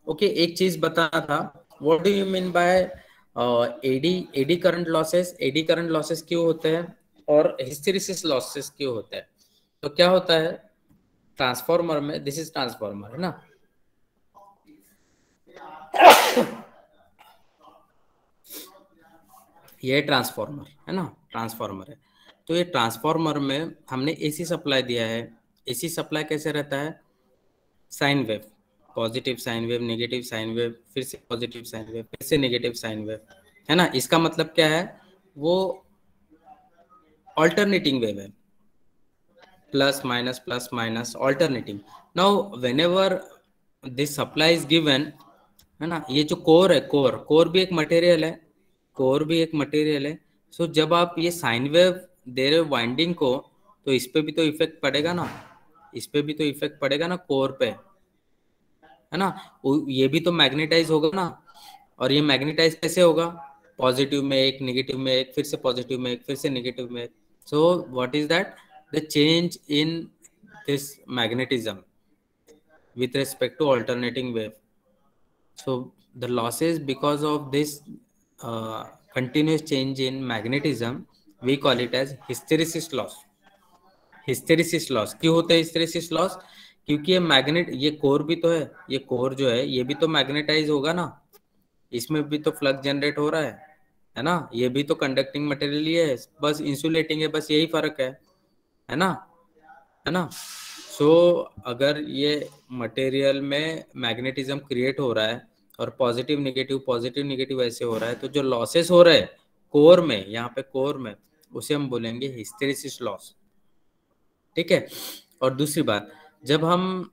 ओके, एक चीज बताना था. What do you mean by AD current losses? Eddy current losses क्यों होते हैं और हिस्टेरिसिस लॉसेस क्यों होते हैं? तो क्या होता है ट्रांसफॉर्मर में, दिस इज ट्रांसफॉर्मर है ना, ये ट्रांसफॉर्मर है ना, ट्रांसफॉर्मर है. तो ये ट्रांसफॉर्मर में हमने एसी सप्लाई दिया है. एसी सप्लाई कैसे रहता है? Sine wave, positive sine wave, negative sine wave, फिर से पॉजिटिव साइन वेव, फिर से नेगेटिव साइन वेव, है ना. इसका मतलब क्या है? वो ऑल्टरनेटिंग वेव है, plus minus alternating. Now whenever this supply is given, है ना, ये जो कोर है, कोर भी एक मटेरियल है, कोर भी एक मटेरियल है. सो जब आप ये साइन वेव दे रहे हो वाइंडिंग को, तो इस पे भी तो इफेक्ट पड़ेगा ना, इस पे भी तो इफेक्ट पड़ेगा ना कोर पे, है ना. ये भी तो मैग्नेटाइज होगा ना, और ये मैग्नेटाइज कैसे होगा? पॉजिटिव में एक, नेगेटिव में एक, फिर से पॉजिटिव में एक, फिर से नेगेटिव में एक. So what is that? The change in this magnetism with respect to alternating wave. So the losses because of this continuous change in magnetism, we call it as hysteresis loss. Hysteresis loss क्यों होता है? Hysteresis loss क्योंकि ये magnet, ये core भी तो है, ये कोर जो है ये भी तो मैग्नेटाइज होगा ना, इसमें भी तो फ्लक्स जनरेट हो रहा है ना. ये भी तो कंडक्टिंग मटेरियल ही है, बस इंसुलेटिंग है, बस यही फर्क है ना, है ना. सो अगर ये मटेरियल में मैग्नेटिज्म क्रिएट हो रहा है और पॉजिटिव नेगेटिव ऐसे हो रहा है, तो जो लॉसेस हो रहे हैं कोर में, यहाँ पे कोर में, उसे हम बोलेंगे हिस्टेरिसिस लॉस. ठीक है. और दूसरी बात, जब हम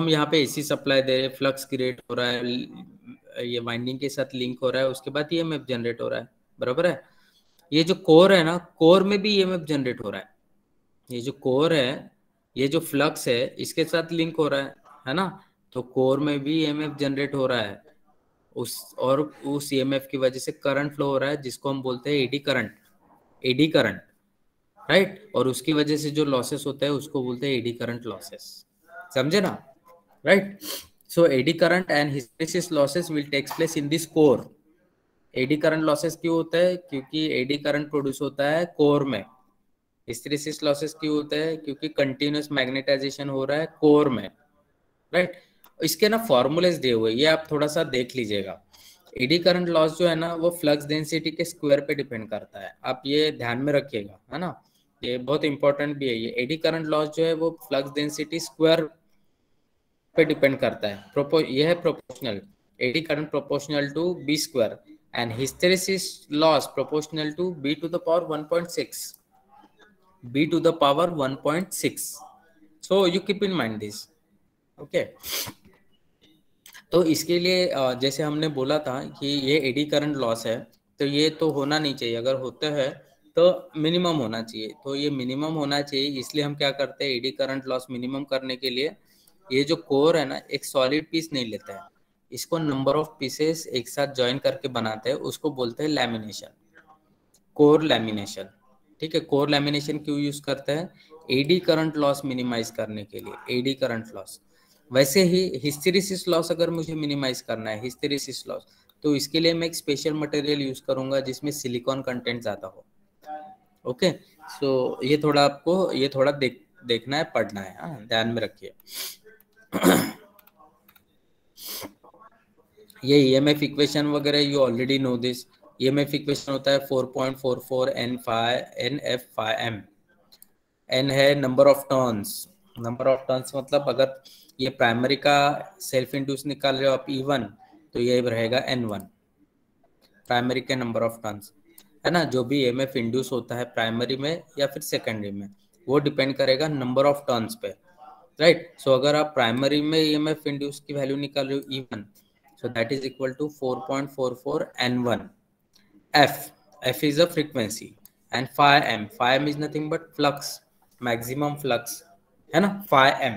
यहाँ पे एसी सप्लाई दे रहे, फ्लक्स क्रिएट हो रहा है, ये वाइंडिंग के साथ लिंक हो रहा है, उसके बाद ईएमएफ जनरेट हो रहा है, बराबर है. ये जो कोर है ना, कोर में भी ईएमएफ जनरेट हो रहा है. ये जो कोर है, ये जो फ्लक्स है, इसके साथ लिंक हो रहा है ना. तो कोर में भी ईएमएफ जनरेट हो रहा है, उस ईएमएफ की वजह से करंट फ्लो हो रहा है, जिसको हम बोलते हैं एडी करंट, राइट. और उसकी वजह से जो लॉसेस होता है उसको बोलते हैं एडी करंट लॉसेस. समझे ना, right. So eddy current and hysteresis losses will takes place in this core. Eddy current losses क्यों होता है? क्योंकि एडी करंट प्रोड्यूस होता है कोर में. हिस्टेरिसिस लॉसेस क्यों होता है? क्योंकि कंटिन्यूअस मैग्नेटाइजेशन हो रहा है कोर में, राइट. इसके ना फॉर्मूलेस दिए हुए, ये आप थोड़ा सा देख लीजिएगा. एडी करंट लॉस जो है ना, वो फ्लक्स डेंसिटी के स्क्वायर पे डिपेंड करता है, आप ये ध्यान में रखिएगा, है ना. ये बहुत इंपॉर्टेंट भी है. ये एडी करंट लॉस जो है वो फ्लक्स डेंसिटी स्क्वायर पे डिपेंड करता है. ये है proportional. Eddy current proportional to B square and hysteresis loss proportional to B to the power 1.6. b to the power 1.6. so you keep in mind this. okay. तो इसके लिए जैसे हमने बोला था कि ये एडी करंट लॉस है, तो ये तो होना नहीं चाहिए. अगर होता है तो मिनिमम होना चाहिए, तो ये मिनिमम होना चाहिए, इसलिए हम क्या करते हैं, एडी करंट लॉस मिनिमम करने के लिए ये जो कोर है ना, एक सॉलिड पीस नहीं लेता है, इसको नंबर ऑफ पीसेस एक साथ ज्वाइन करके बनाते हैं, उसको बोलते हैं लैमिनेशन, कोर लैमिनेशन। ठीक है, कोर लैमिनेशन क्यों यूज करते हैं, एडी करंट लॉस मिनिमाइज करने के लिए, एडी करंट लॉस। वैसे ही हिस्टेरिसिस लॉस अगर मुझे मिनिमाइज करना है, हिस्टेरिसिस लॉस, तो इसके लिए मैं एक स्पेशल मटेरियल यूज करूंगा जिसमें सिलिकॉन कंटेंट ज्यादा हो। ओके, सो ये थोड़ा आपको ये थोड़ा देखना है, पढ़ना है, हाँ ध्यान में रखिए। ये ईएमएफ इक्वेशन वगैरह you already know this. EMF equation होता है 4.44 NF/m। n है number of turns, number of turns मतलब अगर ये प्राइमरी का सेल्फ इंड्यूस निकाल रहे हो आप E1, तो ये रहेगा N1, प्राइमरी के नंबर ऑफ टर्न्स, है ना। जो भी ईएमएफ इंड्यूस होता है प्राइमरी में या फिर सेकेंडरी में, वो डिपेंड करेगा नंबर ऑफ टर्न्स पे, राइट। सो अगर आप प्राइमरी में ईएमएफ इंड्यूस की वैल्यू निकाल रहे हो E1, so that is equal to 4.44 N1. F is a frequency and phi m is nothing but flux, maximum flux, है ना, phi m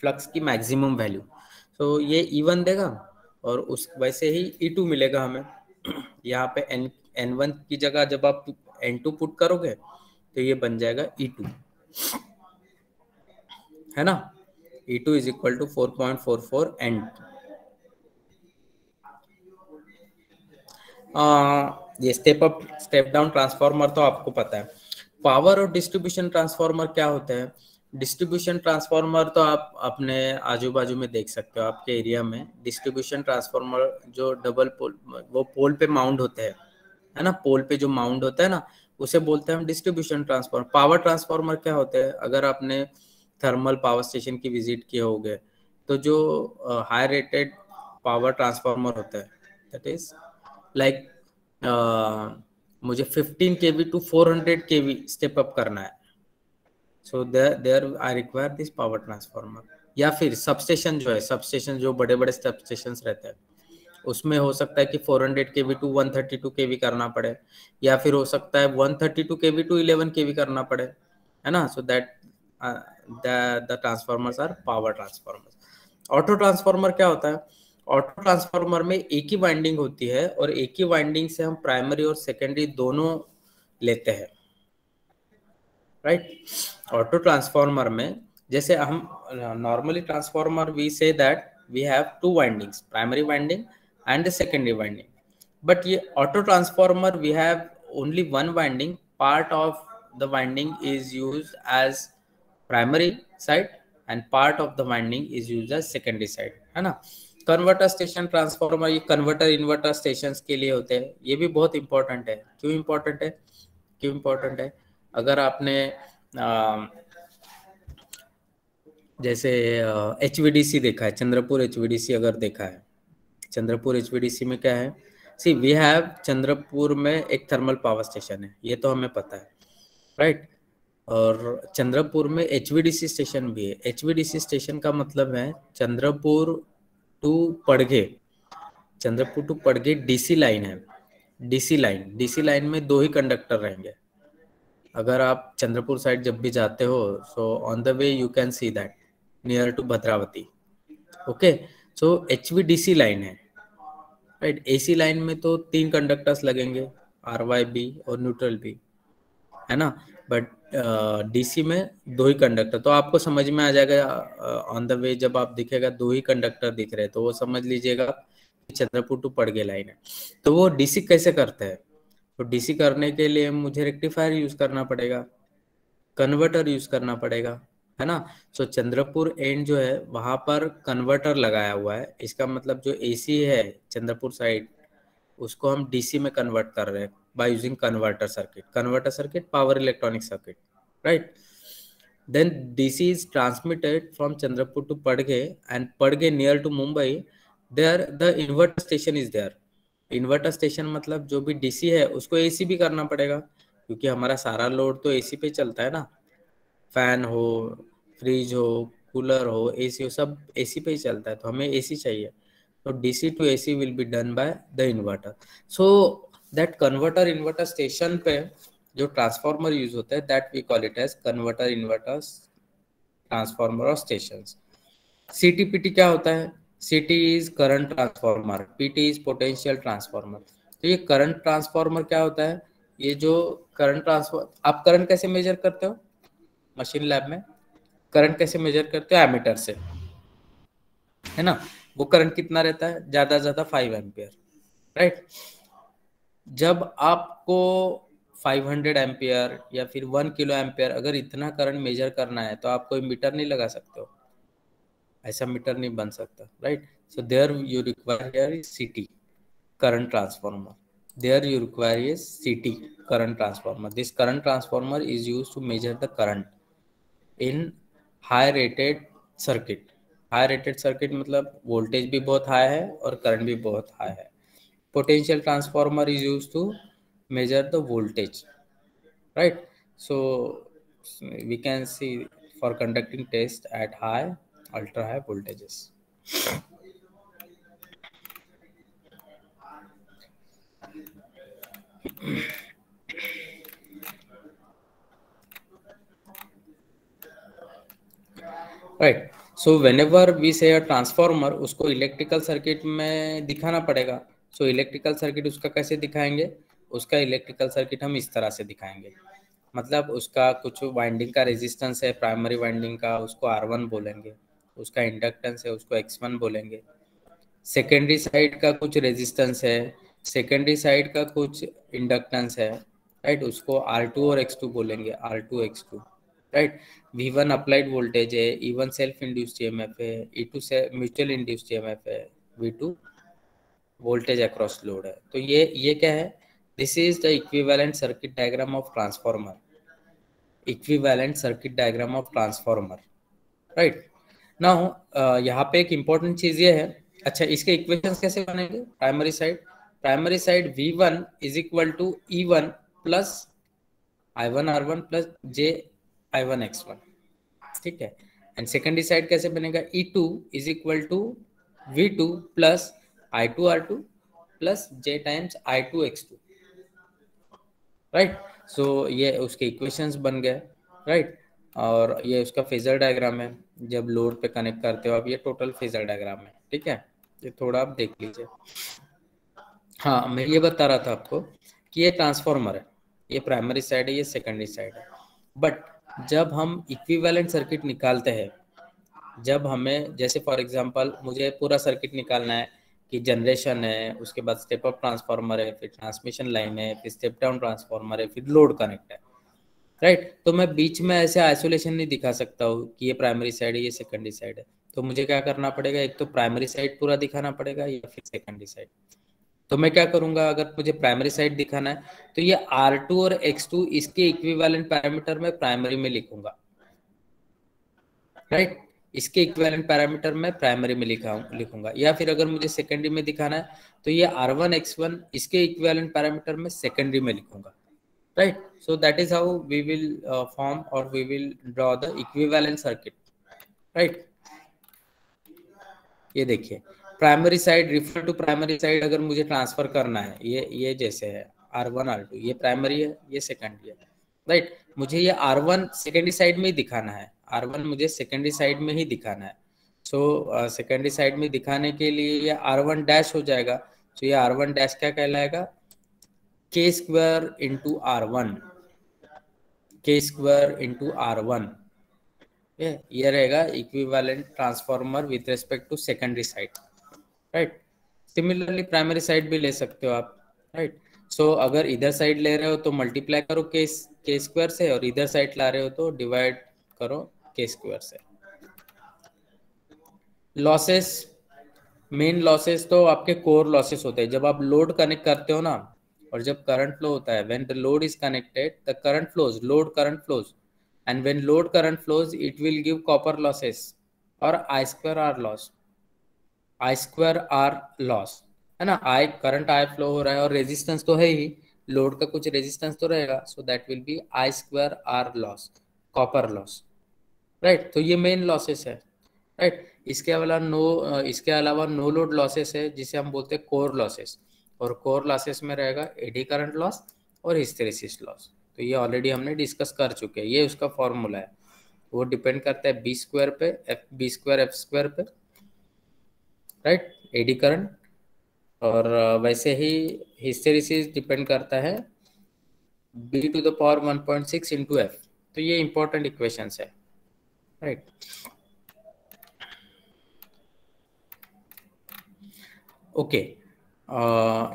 flux की maximum value। so ये E1 देगा और उस वैसे ही E2 मिलेगा हमें। यहाँ पे N1 की जगह जब आप N2 पुट करोगे तो ये बन जाएगा E2, है ना। E2 is equal to 4.44 N2। ये step up step down transformer तो आपको पता है। पावर और डिस्ट्रीब्यूशन ट्रांसफार्मर क्या होते हैं, डिस्ट्रीब्यूशन ट्रांसफार्मर तो आप अपने आजू बाजू में देख सकते हो, आपके एरिया में डिस्ट्रीब्यूशन ट्रांसफार्मर जो डबल पोल, वो पोल पे माउंट होते हैं, है ना, पोल पे जो माउंट होता है ना, उसे बोलते हैं हम डिस्ट्रीब्यूशन ट्रांसफार्मर। पावर ट्रांसफार्मर क्या होते हैं, अगर आपने थर्मल पावर स्टेशन की विजिट किए होंगे तो जो हाई रेटेड पावर ट्रांसफार्मर होता है, दैट इज लाइक मुझे 15 kV to 400 kV step up करना है, so there I require this power transformer. या फिर सबस्टेशन जो है, सबस्टेशन जो बड़े बड़े सबस्टेशंस रहते हैं उसमें हो सकता है कि 400 kV to 132 kV करना पड़े, या फिर हो सकता है 132 kV to 11 kV करना पड़े, है ना। So that the transformers are power transformers. Auto transformer क्या होता है, ऑटो ट्रांसफार्मर में एक ही वाइंडिंग होती है और एक ही वाइंडिंग से हम प्राइमरी और सेकेंडरी दोनों लेते हैं, राइट। ऑटो ट्रांसफार्मर में जैसे हम normally transformer we say that we have two windings, primary winding and the secondary winding, but ये auto transformer we have only one winding, part of the winding is used as primary side and part of the winding is used as secondary side, है ना। Converter station transformer, ये converter inverter stations के लिए होते हैं, ये भी बहुत इंपॉर्टेंट है। क्यों इंपॉर्टेंट है, क्यों इंपॉर्टेंट है, अगर आपने जैसे HVDC देखा है, चंद्रपुर HVDC अगर देखा है, चंद्रपुर HVDC में क्या है, सी वी हैव चंद्रपुर में एक थर्मल पावर स्टेशन है, ये तो हमें पता है, राइट। और चंद्रपुर में HVDC स्टेशन भी है। HVDC स्टेशन का मतलब है चंद्रपुर टू पड़गे, चंद्रपुर टू पड़गे DC लाइन है, DC लाइन में दो ही कंडक्टर रहेंगे। अगर आप चंद्रपुर साइड जब भी जाते हो, so on the way you can see that near to Bhadravati, okay. So HVDC line है, राइट। AC लाइन में तो 3 कंडक्टर्स लगेंगे, RYB और न्यूट्रल भी, है ना, बट DC में 2 ही कंडक्टर, तो आपको समझ में आ जाएगा ऑन द वे जब आप दिखेगा 2 ही कंडक्टर दिख रहे हैं तो वो समझ लीजिएगा चंद्रपुर टू पड़गे लाइन है। तो वो DC कैसे करते हैं, तो DC करने के लिए मुझे रेक्टिफायर यूज करना पड़ेगा, कन्वर्टर यूज करना पड़ेगा, है ना। सो चंद्रपुर एंड जो है वहां पर कन्वर्टर लगाया हुआ है, इसका मतलब जो AC है चंद्रपुर साइड उसको हम DC में कन्वर्ट कर रहे हैं by using converter circuit, power electronic circuit, right. Then DC is transmitted from Chandrapur to Padghe, and Padghe near to Mumbai, there the inverter station is there। Inverter station मतलब जो भी DC है उसको AC भी करना पड़ेगा, क्योंकि हमारा सारा लोड तो AC पे चलता है ना, फैन हो, फ्रिज हो, कूलर हो, AC हो, सब AC पे ही चलता है, तो हमें AC चाहिए। तो DC to AC will be done by the inverter। So that converter inverter station पे जो ट्रांसफॉर्मर यूज होता है that we call it as converter, inverters, transformer और स्टेशंस। CTPT क्या होता है? CT is current transformer, PT is potential transformer. तो ये करंट ट्रांसफॉर्मर क्या होता है? ये जो करंट ट्रांसफॉर्मर, आप करंट कैसे मेजर करते हो मशीन लैब में? करंट कैसे मेजर करते हो? एमीटर से, है ना। वो करंट कितना रहता है? ज्यादा ज्यादा 5 एम्पियर, राइट। जब आपको 500 एम्पियर या फिर 1 किलो एम्पियर अगर इतना करंट मेजर करना है तो आप कोई मीटर नहीं लगा सकते हो, ऐसा मीटर नहीं बन सकता, right. So there you require here is CT, current transformer. There you require is CT, current transformer. This current transformer is used to measure the current in high rated circuit. High rated circuit मतलब voltage भी बहुत high है और current भी बहुत high है. Potential transformer is used to measure the voltage, right? So we can see for conducting test at high, ultra high voltages. Right. So whenever we say a transformer, उसको electrical circuit में दिखाना पड़ेगा। So electrical circuit उसका कैसे दिखाएंगे? उसका electrical circuit हम इस तरह से दिखाएंगे, मतलब उसका कुछ वाइंडिंग का रेजिस्टेंस है, प्राइमरी वाइंडिंग का, उसको R1 बोलेंगे। उसका इंडक्टेंस है, उसको X1 बोलेंगे। सेकेंडरी साइड का कुछ रेजिस्टेंस है, सेकेंडरी साइड का कुछ इंडक्टेंस है, राइट, उसको R2 और X2 बोलेंगे, R2 X2, right. V1 applied voltage है, E1 सेल्फ इंड्यूस्ड EMF है, E2 से म्यूचुअल इंड्यूस्ड EMF है, V2 वोल्टेज अक्रॉस लोड है। तो ये क्या है? This is the equivalent circuit diagram of transformer, equivalent circuit diagram of transformer, right. Now यहाँ पे एक इंपॉर्टेंट चीज ये है, अच्छा इसके इक्वेशंस कैसे बनेंगे? Primary side V1 is equal to E1 plus I1 R1 plus J I1 X1, ठीक है। एंड सेकेंडरी साइड कैसे बनेगा? E2 is equal to V2 plus I2 R2 plus J times I2 X2, right. So ये उसके equations बन गए, right. और ये उसका फेजर डायग्राम है, जब लोड पे कनेक्ट करते हो आप, ये टोटल फेजर डायग्राम है, ठीक है। ये थोड़ा आप देख लीजिए। हाँ, मैं ये बता रहा था आपको कि ये ट्रांसफॉर्मर है, ये प्राइमरी साइड है, ये सेकेंडरी साइड है। बट जब हम इक्विवेलेंट सर्किट निकालते हैं, जब हमें जैसे फॉर एग्जांपल मुझे पूरा सर्किट निकालना है कि जनरेशन है, उसके बाद स्टेप अप ट्रांसफार्मर है, फिर ट्रांसमिशन लाइन है, फिर स्टेप डाउन ट्रांसफार्मर है, फिर लोड कनेक्ट है, राइट। तो मैं बीच में ऐसे आइसोलेशन नहीं दिखा सकता हूँ कि ये प्राइमरी साइड है, ये सेकेंडरी साइड है। तो मुझे क्या करना पड़ेगा? एक तो प्राइमरी साइड पूरा दिखाना पड़ेगा या फिर सेकेंडरी साइड। तो मैं क्या करूंगा, अगर मुझे प्राइमरी साइड दिखाना है तो ये R2 और X2 इसके इक्विवेलेंट पैरामीटर में प्राइमरी में लिखूंगा, राइट। इसके इक्विवेलेंट पैरामीटर में प्राइमरी में लिखूंगा। या फिर अगर मुझे सेकेंडरी में दिखाना है तो ये R1 X1 इसके इक्विवेलेंट पैरामीटर में सेकेंडरी में लिखूंगा, right? So that is how we will form or we will draw the equivalent circuit, right? ये देखिए, primary side refer to primary side अगर मुझे ट्रांसफर करना है, ये जैसे है R1 R2, ये प्राइमरी है, ये सेकेंडरी है, राइट। मुझे ये R1 सेकेंडरी साइड में ही दिखाना है, R1 मुझे सेकेंडरी साइड में ही दिखाना है। सो सेकेंडरी साइड में दिखाने के लिए ये R1 डैश हो जाएगा। तो ये R1 डैश क्या कहलाएगा? K square into R1, K square into R1, ये रहेगा equivalent transformer with respect to secondary side, right. Similarly primary side भी ले सकते हो आप, राइट। सो अगर इधर साइड ले रहे हो तो मल्टीप्लाई करो K स्क्वायर से, और इधर साइड ला रहे हो तो डिवाइड करो K स्क्वायर से। लॉसेस, मेन लॉसेस तो आपके कोर लॉसेस होते हैं। जब आप लोड कनेक्ट करते हो ना, और जब करंट फ्लो होता है, when the load is connected the current flows, load current flows, and when load current flows it will give copper losses और I square R loss, I square R loss, है ना। I current I flow हो रहा है और resistance तो है ही, load का कुछ रेजिस्टेंस तो रहेगा, so that will be I square R loss, copper loss, right. तो ये मेन लॉसेस है, राइट। इसके अलावा नो लोड लॉसेस है, जिसे हम बोलते हैं कोर लॉसेस, और कोर लॉसेस में रहेगा एडी करंट लॉस और हिस्टेरेसिस लॉस, तो ये ऑलरेडी हमने डिस्कस कर चुके हैं, ये उसका फॉर्मूला है, वो डिपेंड करता है बी स्क्वायर पे, बी स्क्वायर एफ स्क्वायर पे, राइट, एडी करंट। और वैसे ही हिस्टेरिसिस डिपेंड करता है B to the power 1.6 into F. तो ये इंपॉर्टेंट इक्वेशंस है, राइट। ओके,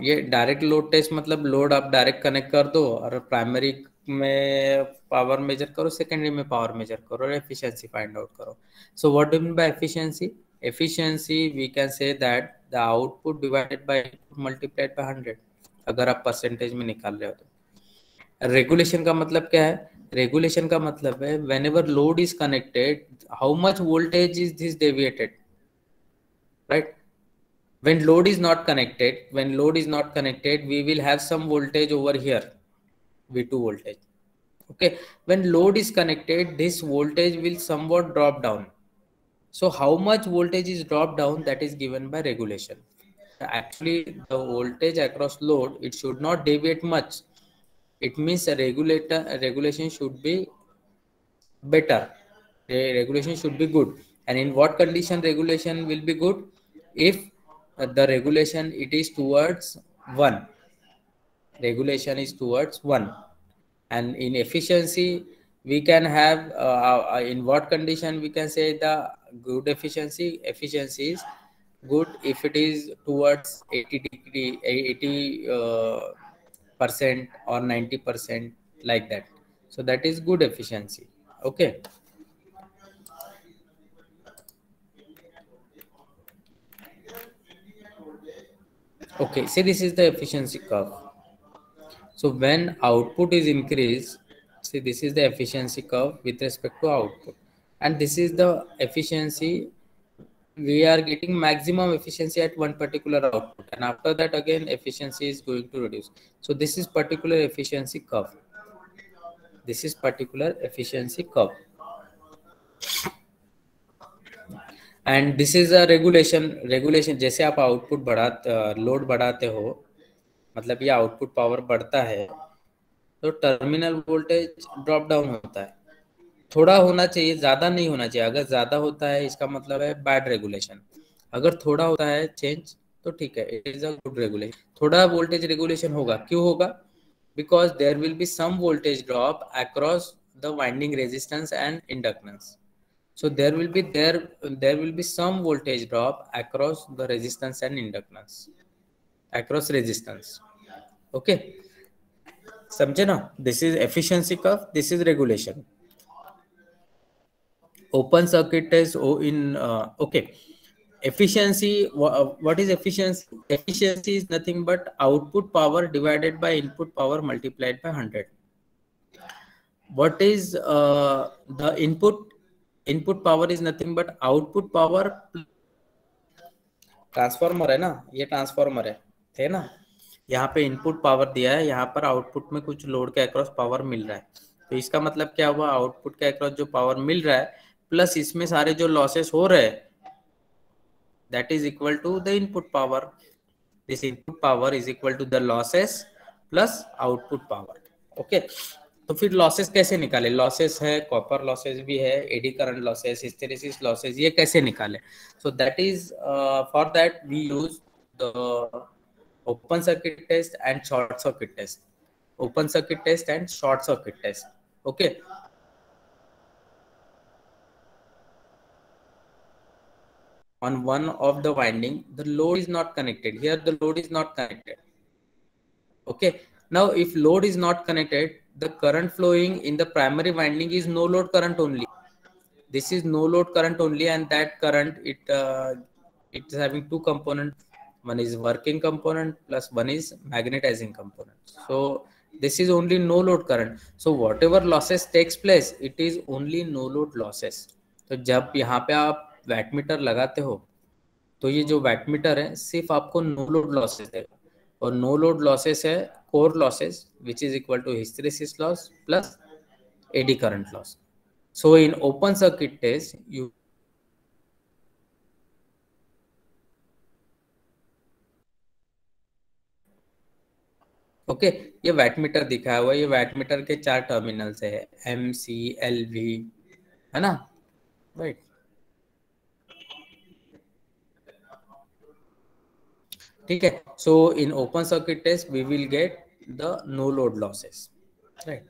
ये डायरेक्ट लोड टेस्ट मतलब लोड आप डायरेक्ट कनेक्ट कर दो और प्राइमरी में पावर मेजर करो, सेकेंडरी में पावर मेजर करो और एफिशिएंसी फाइंड आउट करो। So what do mean by efficiency? Efficiency we can say that the output divided by input multiplied by 100, अगर आप परसेंटेज में निकाल रहे हो तो। रेगुलेशन का मतलब क्या है? रेगुलेशन का मतलब है whenever load is connected, how much voltage is this deviated, right? When load is not connected, we will have some voltage over here, V2 voltage. Okay, when load is connected, this voltage will somewhat drop down. So how much voltage is dropped down, that is given by regulation. Actually, the voltage across load, it should not deviate much. It means a regulation should be better. Regulation should be good. And in what condition regulation will be good? If the regulation it is towards 1, regulation is towards 1. And in efficiency we can have in what condition we can say the good efficiency is good if it is towards 80 percent or 90%, like that. So that is good efficiency. Okay, okay, see, this is the efficiency curve. So when output is increased, see, this is the efficiency curve with respect to output, and this is the efficiency. We are getting maximum efficiency at one particular output, and after that again efficiency is going to reduce. So this is particular efficiency curve. This is particular efficiency curve. And this is a regulation जैसे आप output load बढ़ाते हो, मतलब ये output power बढ़ता है तो terminal voltage drop down होता है। थोड़ा होना चाहिए, ज्यादा नहीं होना चाहिए। अगर ज्यादा होता है इसका मतलब है बैड रेगुलेशन, अगर थोड़ा होता है चेंज तो ठीक है, it is a good regulation. थोड़ा वोल्टेज रेगुलेशन होगा, क्यों होगा? Because there will be some voltage drop across the winding resistance and inductance. So there will be some voltage drop across the resistance and inductance, across resistance. Okay, समझे ना? This is efficiency curve, this is regulation. Open circuit test okay. Efficiency, what is efficiency? Efficiency is nothing but output power divided by input power multiplied by 100. What is the input power is nothing but output power. Transformer है ना, ये transformer है ना, यहाँ पे input power दिया है, यहाँ पर आउटपुट में कुछ लोड के अक्रॉस पावर मिल रहा है। तो इसका मतलब क्या हुआ? आउटपुट के अक्रॉस जो पावर मिल रहा है प्लस इसमें सारे जो लॉसेस हो रहे हैं, that is equal to the input power. This input power is equal to the losses plus output power. Okay, तो फिर लॉसेस कैसे निकाले? लॉसेस है, कॉपर लॉसेस भी है, eddy current losses, hysteresis losses, ये कैसे निकाले? So that is for that we use the open circuit test and short circuit test. Open circuit test and short circuit test. Okay, on one of the winding the load is not connected. Here the load is not connected. Okay, now if load is not connected, the current flowing in the primary winding is no load current only. This is no load current only, and that current it is having two components. One is working component plus one is magnetizing component. So this is only no load current. So whatever losses takes place, it is only no load losses. तो जब यहाँ पे आप wattmeter लगाते हो तो ये जो वैटमीटर है सिर्फ आपको नो लोड लॉसेस देगा, और नो लोड लॉसेस है core losses which is equal to hysteresis loss plus eddy current loss. So in open circuit test you okay, ये वैटमीटर दिखाया हुआ है, ये वैटमीटर के 4 टर्मिनल से है, MC, LV, है ना, राइट। ठीक है, so in open circuit test we will get the no load losses, right.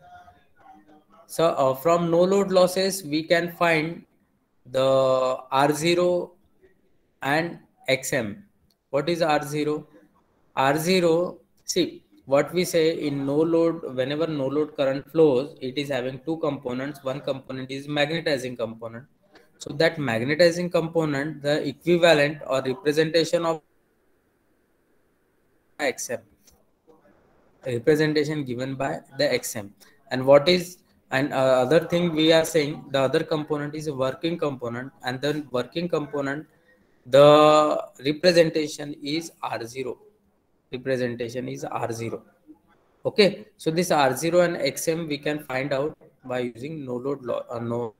So from no load losses, we can find the R0 and XM. What is R0? R0, see, what we say in no load, whenever no load current flows, it is having two components. One component is magnetizing component. So that magnetizing component, the equivalent or representation of XM, representation given by the XM. And what is, and other thing we are saying, the other component is a working component, and then working component, the representation is R0, representation is R0. Okay, so this R0 and XM we can find out by using no load no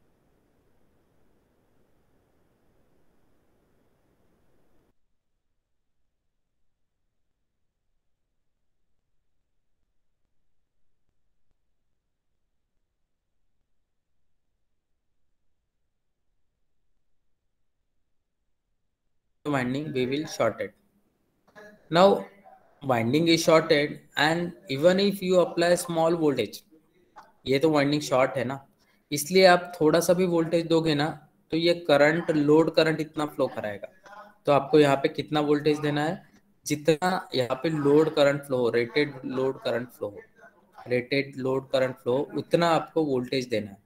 winding, we will short it. Now winding is shorted, and even if you apply small voltage, ये तो winding short है ना, इसलिए आप थोड़ा सा भी voltage दोगे ना तो ये करंट, लोड करंट इतना फ्लो कराएगा। तो आपको यहाँ पे कितना वोल्टेज देना है, जितना यहाँ पे लोड करंट फ्लो हो, रेटेड लोड करंट फ्लो हो, रेटेड लोड करंट फ्लो, उतना आपको वोल्टेज देना है।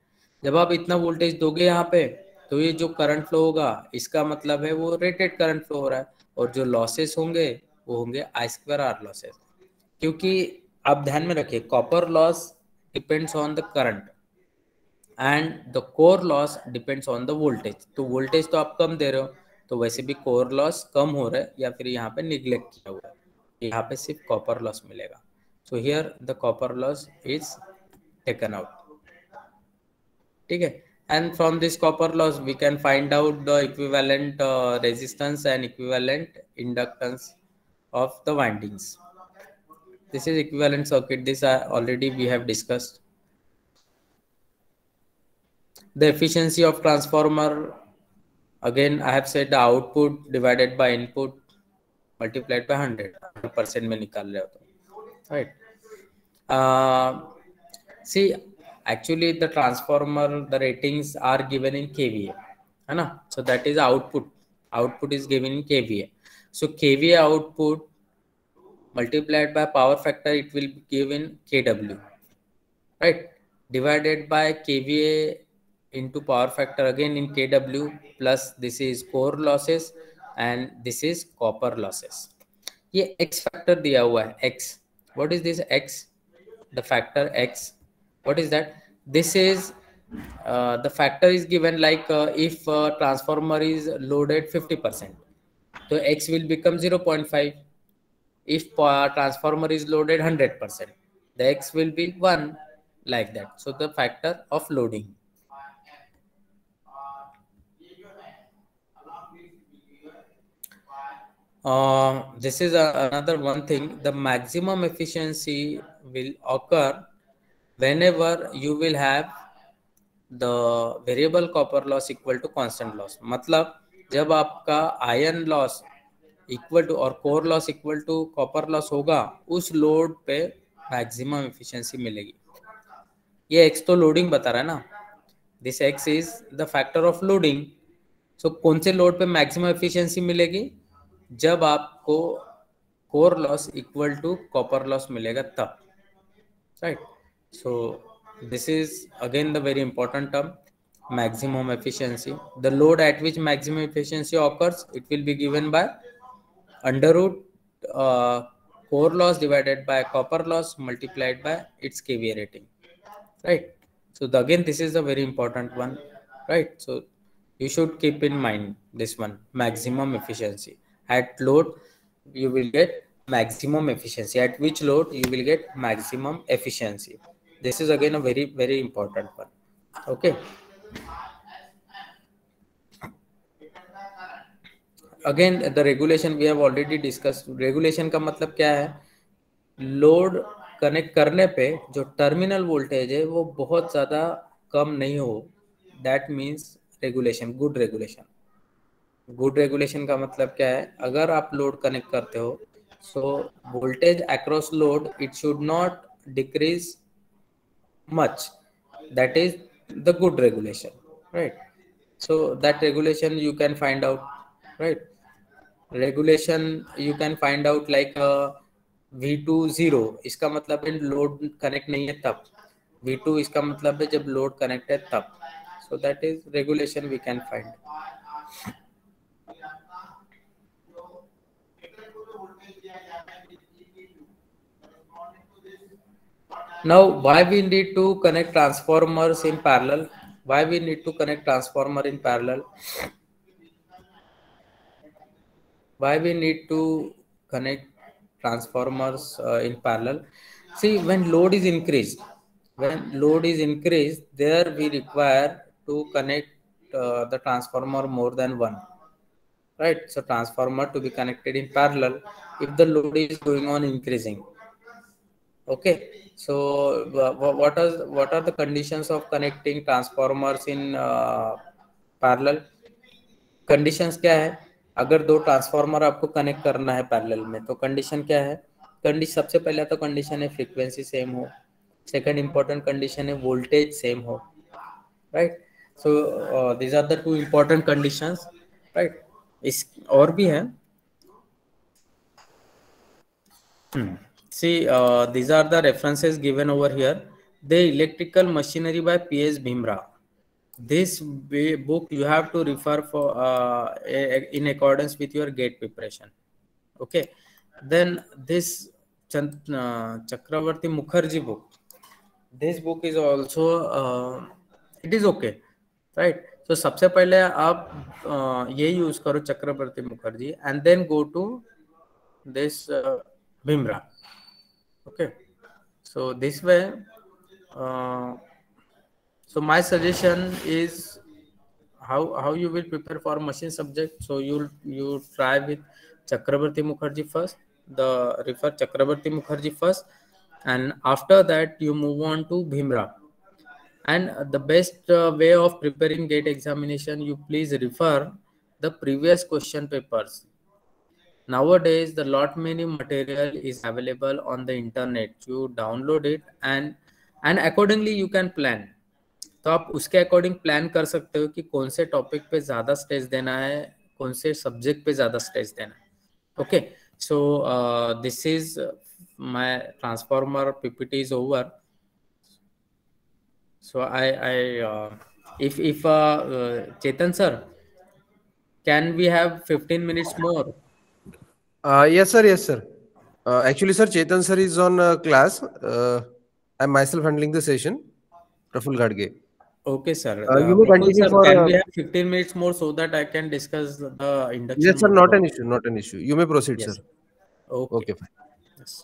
जब आप इतना वोल्टेज दोगे यहाँ पे, तो ये जो करंट फ्लो होगा, इसका मतलब है वो रेटेड करंट फ्लो हो रहा है, और जो लॉसेस होंगे वो होंगे I2R लॉसेस। क्योंकि आप ध्यान में रखिए, copper loss depends on the current and the core loss depends on the voltage. तो वोल्टेज तो आप कम दे रहे हो, तो वैसे भी कोर लॉस कम हो रहा है, या फिर यहाँ पे निग्लेक्ट किया हुआ है, यहाँ पे सिर्फ कॉपर लॉस मिलेगा। So here the copper loss is taken out, ठीक है। And from this copper loss we can find out the equivalent resistance and equivalent inductance of the windings. This is equivalent circuit. This already we have discussed. The efficiency of transformer, again I have said the output divided by input multiplied by 100% में निकाल रहे हो तो, right. See, actually the transformer, the ratings are given in kVA, है ना, so that is output is given in kVA. So kVA output multiplied by power factor, it will be given kW, right, divided by kVA into power factor again in kW, plus this is core losses and this is copper losses. ये x factor दिया हुआ है, x, what is this x, the factor x, what is that, this is the factor is given like if transformer is loaded 50%, so x will become 0.5. If transformer is loaded 100%, the x will be 1, like that. So the factor of loading. This is another one thing. The maximum efficiency will occur whenever you will have the variable copper loss equal to constant loss. मतलब जब आपका iron loss equal to और core loss equal to copper loss होगा, उस load पे maximum efficiency मिलेगी। ये x तो लोडिंग बता रहा है ना, this x is the factor of loading. So कौन से लोड पे मैक्सिमम एफिशिएंसी मिलेगी, जब आपको core loss equal to copper loss मिलेगा तब, right. So this is again the very important term, maximum efficiency. The load at which maximum efficiency occurs, it will be given by under root core loss divided by copper loss multiplied by its kVA rating, right. So again this is a very important one, right. So you should keep in mind this one, maximum efficiency. At load you will get maximum efficiency, at which load you will get maximum efficiency. This is again a very very important one, okay. Again the regulation we have already discussed. Regulation का मतलब क्या है, load connect करने पे जो terminal voltage है वो बहुत ज़्यादा कम नहीं हो, that means regulation, good regulation. Good regulation का मतलब क्या है? अगर आप लोड कनेक्ट करते हो, so voltage across load it should not decrease much. That is the good regulation, right? So that regulation you can find out, right? Regulation you can find out like V2 0, इसका मतलब है load connect नहीं है तब, V2 इसका मतलब है जब लोड कनेक्ट है तब. So that is regulation we can find. Now, why we need to connect transformers in parallel? Why we need to connect transformer in parallel? Why we need to connect transformers in parallel? See, when load is increased, there we require to connect the transformer more than one, right? So transformer to be connected in parallel if the load is going on increasing. Okay, so what are the conditions of connecting transformers in parallel? Conditions क्या है? अगर दो transformer आपको connect करना है parallel में, तो condition क्या है? सबसे पहले तो कंडीशन है फ्रीक्वेंसी सेम हो, सेकंड इंपॉर्टेंट कंडीशन है वोल्टेज सेम हो, right? So these are the two important conditions, right? इस और भी है. See, these are the references given over here. The Electrical Machinery by P.S. Bhimra. This book you have to refer for in accordance with your GATE preparation. Okay. Then this Chakravarti Mukherjee book. This book is also it is okay, right? So सबसे पहले आप ये use करो चक्रवर्ती Mukherjee and then go to this Bhimra. Okay, so this way, so my suggestion is how you will prepare for machine subject. So you try with Chakrabarti Mukherjee first, refer Chakrabarti Mukherjee first, and after that you move on to Bhimra. And the best way of preparing GATE examination, you please refer the previous question papers. Nowadays, the lot many material is available on the internet. You download it and accordingly you can plan. तो आप उसके according plan कर सकते हो कि कौन से topic पे ज़्यादा स्ट्रेस देना है, कौन से सब्जेक्ट पे ज़्यादा स्ट्रेस देना है. Okay, so this is my transformer PPT is over. So I if Chetan sir, can we have 15 minutes more? Yes, sir. Yes, sir. Actually, sir, Chetan sir is on class. I'm myself handling the session. Praful Gadge. Okay, sir. You may continue sir, for. Can we have 15 minutes more so that I can discuss the induction? Yes, sir. Not an issue. Not an issue. You may proceed, Yes. sir. Okay. Fine. Yes.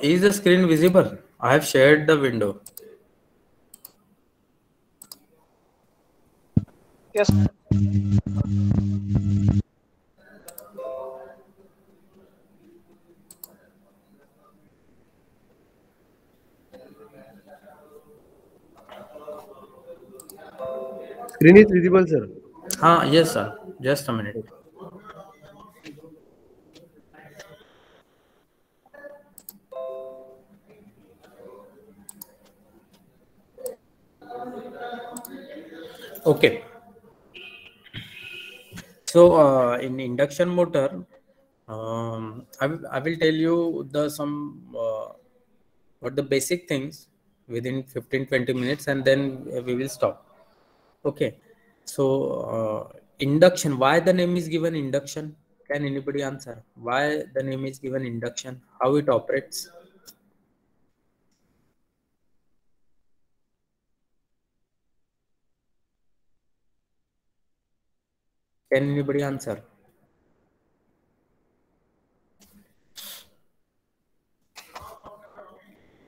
Is the screen visible? I have shared the window. Yes. Screen is visible, sir. Yes, sir. Just a minute. Okay. So in induction motor, I will tell you what the basic things within 15-20 minutes, and then we will stop. Okay, so induction, why the name is given induction? Can anybody answer why the name is given induction? How it operates? Can anybody answer?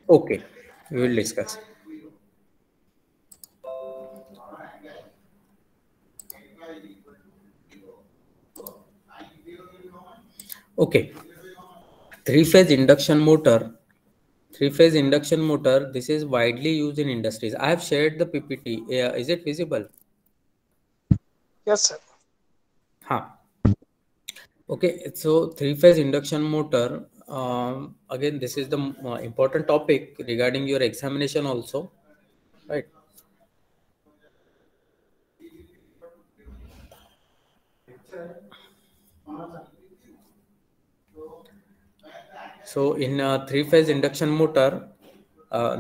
Okay, we will discuss. Okay, three-phase induction motor. Three-phase induction motor. This is widely used in industries. I have shared the PPT. Is it visible? Yes, sir. Huh. Okay, so three-phase induction motor. Again, this is the important topic regarding your examination also, right? So in three-phase induction motor,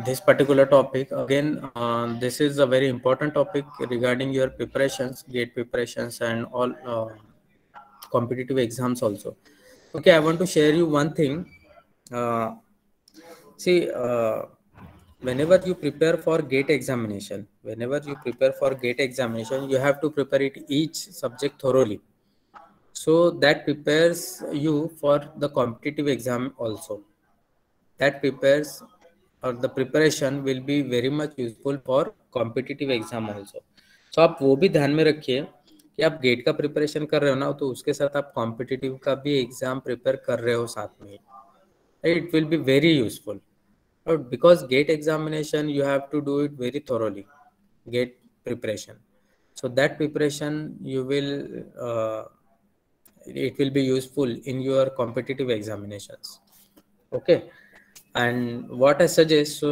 this particular topic, again, this is a very important topic regarding your preparations, gate preparations, and all competitive exams also. Okay, I want to share you one thing. See, whenever you prepare for gate examination, you have to prepare it each subject thoroughly. So that prepares you for the competitive exam also. That prepares, or the preparation will be very much useful for competitive exam also. So आप वो भी ध्यान में रखिए कि आप gate का preparation कर रहे हो ना, तो उसके साथ आप कॉम्पिटिटिव का भी एग्जाम प्रिपेयर कर रहे हो साथ में. It will be very useful. Because gate examination you have to do it very thoroughly, gate preparation. So that preparation you will it will be useful in your competitive examinations. Okay, and what I suggest,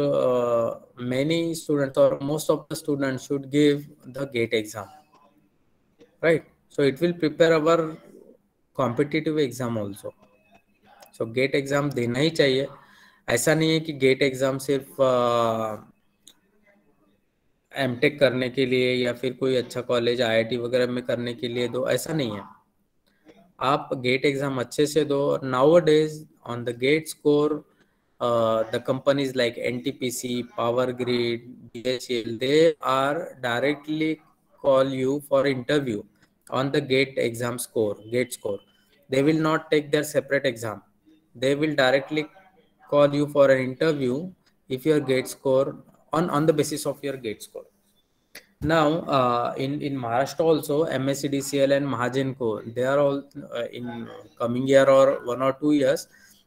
many students or most of the students should give the gate exam, right? So it will prepare our competitive exam also. So GATE exam देना ही चाहिए. ऐसा नहीं है कि gate exam सिर्फ MTech करने के लिए या फिर कोई अच्छा कॉलेज आईआईटी वगैरह में करने के लिए दो, ऐसा नहीं है. आप गेट एग्जाम अच्छे से दो. Nowadays on the GATE score, the companies like NTPC, Power Grid, BHEL, they are directly call you for interview on the gate exam score, gate score. They will not take their separate exam. They will directly call you for an interview if your gate score on the basis of your gate score. Now, in Maharashtra also, MSCDCL and Mahagenco, they are all in coming year or 1 or 2 years,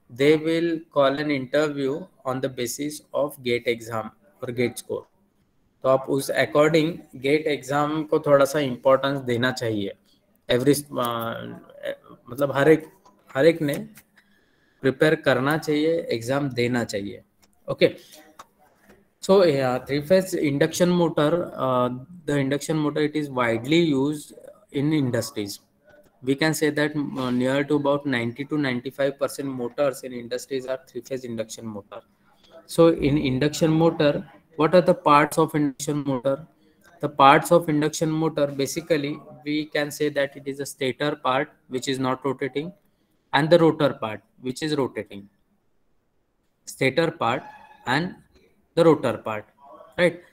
they will call an interview on the basis of gate exam or gate score. तो आप उस according gate exam को थोड़ा सा importance देना चाहिए. Every मतलब हर एक ने प्रिपेयर करना चाहिए, एग्जाम देना चाहिए. Okay, so three-phase induction motor, the induction motor, it is widely used in industries. We can say that near to about 90 to 95% motors in industries are three-phase induction motor. So in induction motor, what are the parts of induction motor? The parts of induction motor, basically we can say that it is a stator part which is not rotating and the rotor part which is rotating. Stator part and the rotor part, right?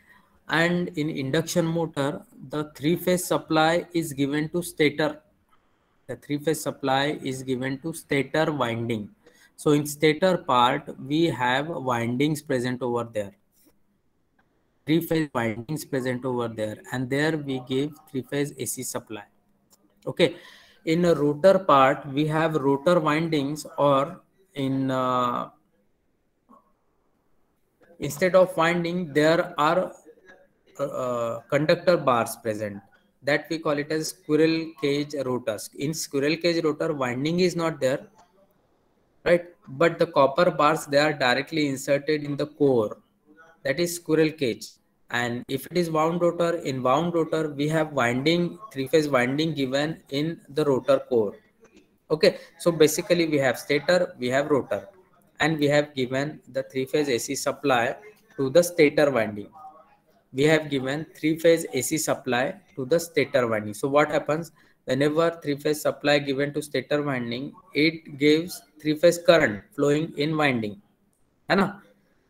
And in induction motor, the three-phase supply is given to stator. The three-phase supply is given to stator winding. So in stator part, we have windings present over there. Three-phase windings present over there, and there we give three-phase AC supply. Okay. In a rotor part, we have rotor windings, or in instead of winding, there are conductor bars present, that we call it as squirrel cage rotors. In squirrel cage rotor, winding is not there, right? But the copper bars, they are directly inserted in the core, that is squirrel cage. And if it is wound rotor, in wound rotor we have winding, three-phase winding given in the rotor core. Okay, so basically we have stator, we have rotor, and we have given the three-phase AC supply to the stator winding. we have given three-phase AC supply to the stator winding. So what happens whenever three-phase supply given to stator winding, it gives three-phase current flowing in winding, है ना?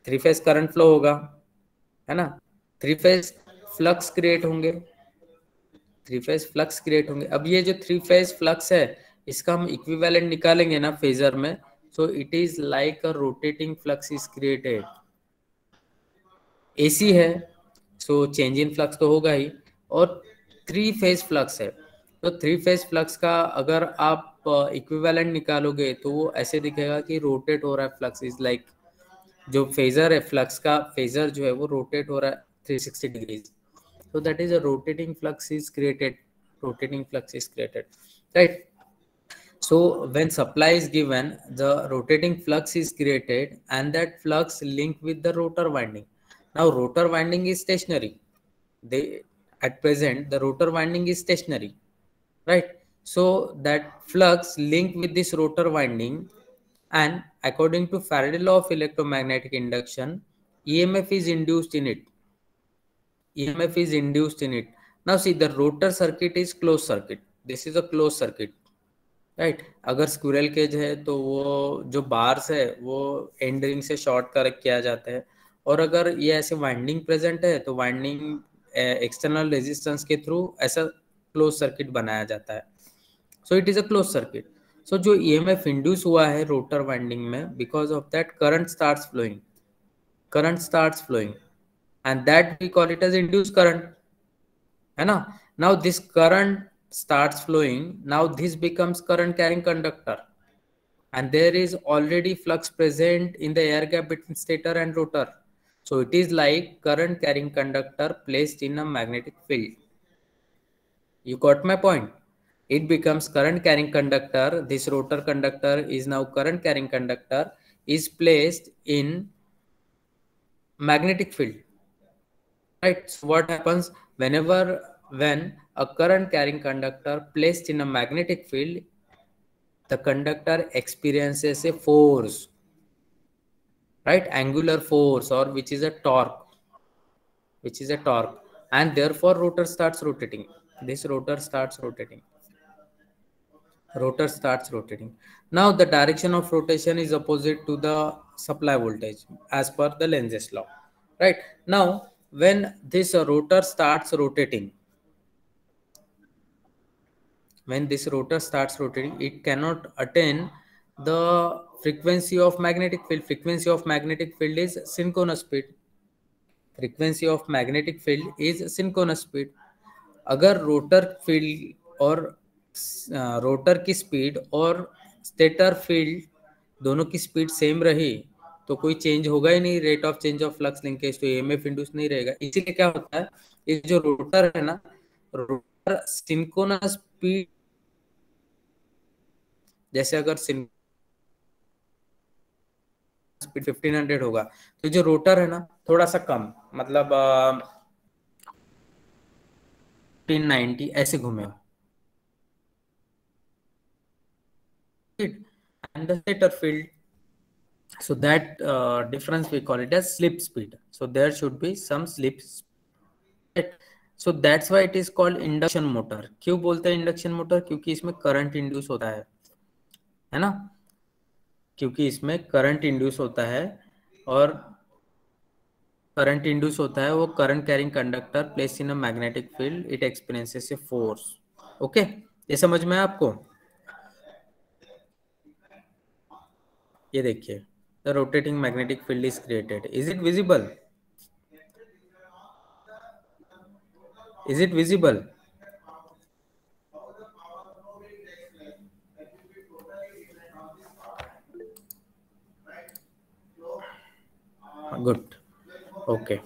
Three-phase current flow होगा, है ना? Three-phase flux create होंगे, three-phase flux create होंगे. अब ये जो three-phase flux है, इसका हम equivalent निकालेंगे ना phasor में, so it is like a rotating flux is created. AC है, सो चेंज इन फ्लक्स तो होगा ही, और थ्री फेज फ्लक्स है, तो थ्री फेज फ्लक्स का अगर आप इक्विवेलेंट निकालोगे तो वो ऐसे दिखेगा कि रोटेट हो रहा है फ्लक्स, इज लाइक जो फेजर है फ्लक्स का, फेजर जो है वो रोटेट हो रहा है 360 degrees, so that is a rotating flux is created, rotating flux is created, right? So when supply is given, the rotating flux is created and that flux linked with the rotor winding. Now rotor winding is stationary, at present the rotor winding is stationary, right? So that flux linked with this rotor winding, and according to Faraday law of electromagnetic induction, EMF is induced in it. EMF is induced in it. Now see, the rotor circuit is closed circuit. This is a closed circuit, right? अगर squirrel cage है तो वो जो bars है वो and ring से short correct किया जाता है, और अगर ये ऐसे वाइंडिंग प्रेजेंट है तो वाइंडिंग एक्सटर्नल रेजिस्टेंस के थ्रू ऐसा क्लोज सर्किट बनाया जाता है. So it is a close circuit. So जो ईएमएफ इंड्यूस हुआ है रोटर वाइंडिंग में, because of that current starts flowing, and that we call it as induced current, है ना? Now this current starts flowing, now this becomes current carrying conductor, and there is already flux present in the air gap between stator and rotor, so it is like current carrying conductor placed in a magnetic field. You got my point? It becomes current carrying conductor. This rotor conductor is now current carrying conductor, is placed in magnetic field, right? So what happens when a current carrying conductor placed in a magnetic field, the conductor experiences a force, right? Angular force, or which is a torque, and therefore rotor starts rotating. This rotor starts rotating. Now the direction of rotation is opposite to the supply voltage as per the Lenz's law, right? Now when this rotor starts rotating, it cannot attain the frequency of magnetic field. Frequency of magnetic field is synchronous speed. अगर rotor field और rotor की speed और stator field दोनों की speed same रही तो कोई change होगा ही नहीं, rate of change of flux linkage, तो ईएमएफ इंड्यूस नहीं रहेगा. इसीलिए क्या होता है, ये जो रोटर है ना, रोटर सिंक्रोनस स्पीड, जैसे अगर स्पीड 1500 होगा तो जो रोटर है ना थोड़ा सा कम, मतलब 1590 ऐसे घूमेगा, and the stator field, so that difference we call it as slip speed. So there should be some slip speed. So that's why it is called induction motor. क्यों बोलते हैं इंडक्शन मोटर? क्योंकि इसमें करंट इंड्यूस होता है ना? क्योंकि इसमें करंट इंड्यूस होता है, और करंट इंड्यूस होता है वो current carrying conductor place in a magnetic field, it experiences a force. Okay, ये समझ में आपको? ये देखिए, the rotating magnetic field is created. Is it visible? Good. Okay.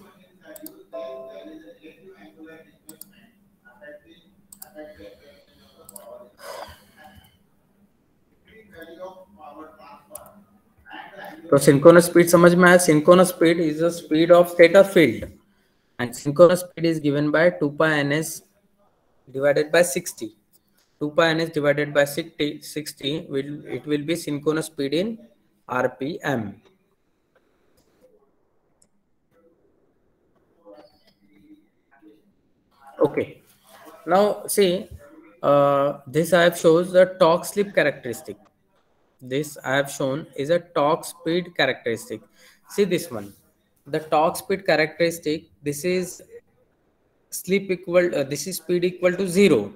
तो सिंक्रोनस स्पीड समझ में आया? Synchronous speed is the speed of stator field, and synchronous speed is given by 2 pi ns divided by 60. 2 pi ns divided by 60 it will be synchronous speed in RPM. Okay. Now see, this I have shows the torque slip characteristic. This I have shown is a torque speed characteristic. See this one, the torque speed characteristic. This is slip equal. This is speed equal to 0,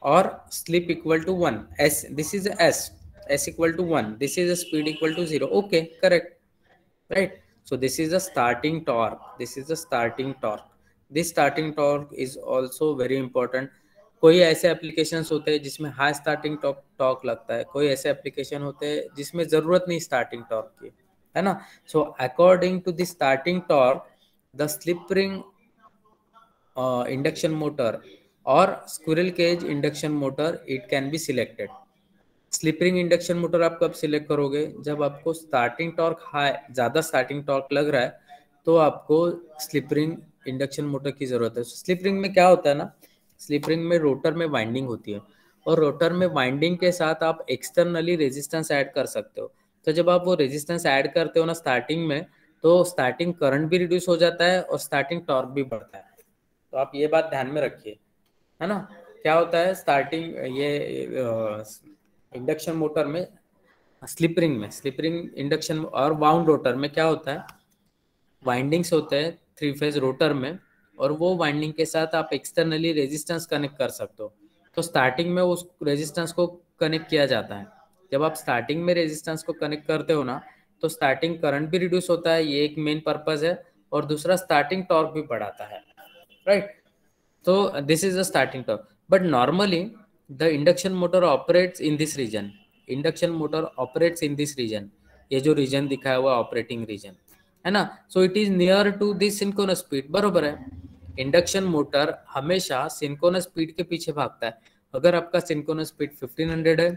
or slip equal to 1. S. This is S. S equal to 1. This is a speed equal to 0. Okay, correct. Right. So this is the starting torque. This is the starting torque. This starting torque is also very important. कोई ऐसे applications होते हैं जिसमें high starting torque लगता है, कोई ऐसे application होते हैं जिसमें जरूरत नहीं स्टार्टिंग टॉर्क की, है ना. So according to the starting torque, the slip ring induction motor और squirrel cage induction motor it can be selected. Slip ring induction motor आप कब सिलेक्ट करोगे? जब आपको स्टार्टिंग टॉर्क हाई, ज्यादा स्टार्टिंग टॉर्क लग रहा है, तो आपको स्लिप रिंग इंडक्शन मोटर की जरूरत है. स्लिप रिंग में क्या होता है ना, स्लिप रिंग में रोटर में वाइंडिंग होती है, और रोटर में वाइंडिंग के साथ आप एक्सटर्नली रेजिस्टेंस ऐड कर सकते हो. तो जब आप वो रेजिस्टेंस ऐड करते हो ना स्टार्टिंग में, तो स्टार्टिंग करंट भी रिड्यूस हो जाता है और स्टार्टिंग टॉर्क भी बढ़ता है. तो आप ये बात ध्यान में रखिए, है ना. क्या होता है स्टार्टिंग ये इंडक्शन मोटर में, स्लिप रिंग इंडक्शन और वाउंड रोटर में क्या होता है, वाइंडिंग्स होते हैं 3 फेज रोटर में, और वो वाइंडिंग के साथ आप एक्सटर्नली रेजिस्टेंस कनेक्ट कर सकते हो. तो स्टार्टिंग में उस रेजिस्टेंस को कनेक्ट किया जाता है. जब आप स्टार्टिंग में रेजिस्टेंस को कनेक्ट करते हो ना, तो स्टार्टिंग करंट भी रिड्यूस होता है, ये एक मेन पर्पज है, और दूसरा स्टार्टिंग टॉर्क भी बढ़ाता है. Right. So this is the starting torque. But normally the induction motor operates in this region. Induction motor operates in this region. ये जो रीजन दिखाया हुआ ऑपरेटिंग रीजन है ना. So it is near to this synchronous speed. बरोबर है. Induction motor हमेशा synchronous speed के पीछे भागता है. अगर आपका सिंक्रोनस स्पीड 1500 है,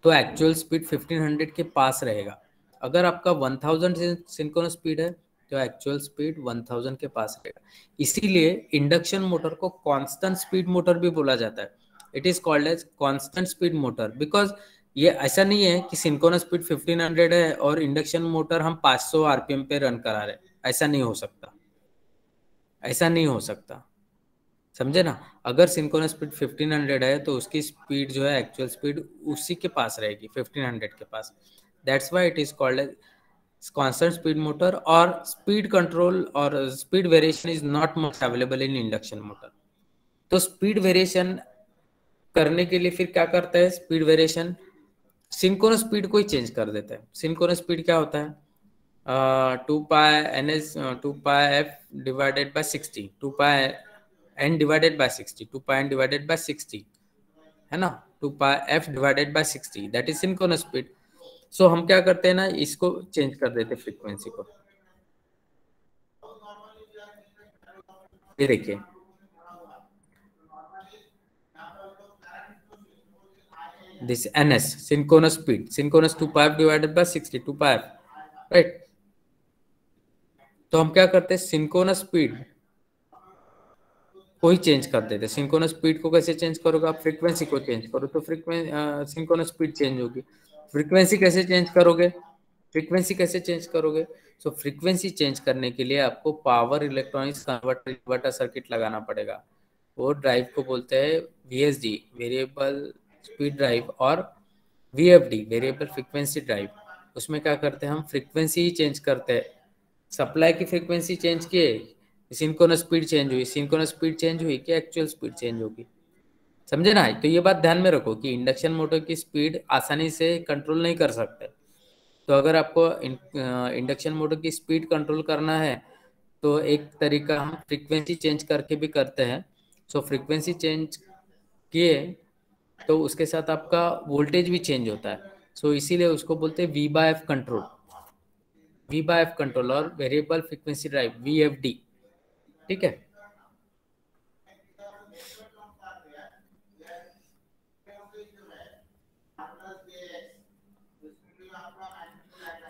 तो एक्चुअल स्पीड 1500 के पास रहेगा. अगर आपका 1000 सिंक्रोनस स्पीड है, तो एक्चुअल स्पीड 1000 के पास रहेगा. इसीलिए इंडक्शन मोटर को कांस्टेंट स्पीड मोटर भी बोला जाता है. It is called as constant speed motor, because ये ऐसा नहीं है कि सिंक्रोनस स्पीड 1500 है और इंडक्शन मोटर हम 500 आरपीएम पे रन करा रहे. ऐसा नहीं हो सकता, ऐसा नहीं हो सकता, समझे ना. अगर सिंक्रोनस स्पीड 1500 है, तो उसकी स्पीड जो है एक्चुअल स्पीड उसी के पास रहेगी, 1500 के पास. That's why it is called as constant speed motor, or speed control or speed variation is not much available in induction motor. तो स्पीड वेरिएशन करने के लिए फिर क्या करता है, स्पीड वेरिएशन सिंक्रोनस स्पीड को ही चेंज कर देता है. सिंक्रोनस स्पीड क्या होता है, 2 pi ns 2 pi f divided by 60, 2 pi n divided by 60, 2 pi n divided by 60, है ना. 2 pi f divided by 60, that is synchronous speed. So हम क्या करते हैं ना, इसको चेंज कर देते फ्रीक्वेंसी को. ये देखिए, this ns synchronous speed, synchronous 2 pi divided by 60, 2 pi, right. तो हम क्या करते हैं, सिंक्रोनस स्पीड को ही चेंज कर देते. सिंक्रोनस स्पीड को कैसे चेंज करोगे आप, फ्रीक्वेंसी को चेंज करो तो सिंक्रोनस स्पीड चेंज होगी. फ्रीक्वेंसी कैसे चेंज करोगे, फ्रीक्वेंसी कैसे चेंज करोगे. सो फ्रीक्वेंसी चेंज करने के लिए आपको पावर इलेक्ट्रॉनिक्स कन्वर्टर सर्किट लगाना पड़ेगा. वो ड्राइव को बोलते हैं VSD, वेरिएबल स्पीड ड्राइव, और VFD, वेरिएबल फ्रीक्वेंसी ड्राइव. उसमें क्या करते हैं हम, फ्रीक्वेंसी ही चेंज करते हैं. सप्लाई की फ्रीक्वेंसी चेंज किए, सिंक्रोनस स्पीड चेंज हुई, सिंक्रोनस स्पीड चेंज हुई कि एक्चुअल स्पीड चेंज होगी, समझे ना. तो ये बात ध्यान में रखो कि इंडक्शन मोटर की स्पीड आसानी से कंट्रोल नहीं कर सकते. तो अगर आपको इंडक्शन मोटर की स्पीड कंट्रोल करना है, तो एक तरीका हम फ्रीक्वेंसी चेंज करके भी करते हैं. सो फ्रीक्वेंसी चेंज किए तो उसके साथ आपका वोल्टेज भी चेंज होता है. सो इसीलिए उसको बोलते हैं V/F कंट्रोल, V/F कंट्रोल, और वेरिएबल फ्रीक्वेंसी ड्राइव, VFD. ठीक है.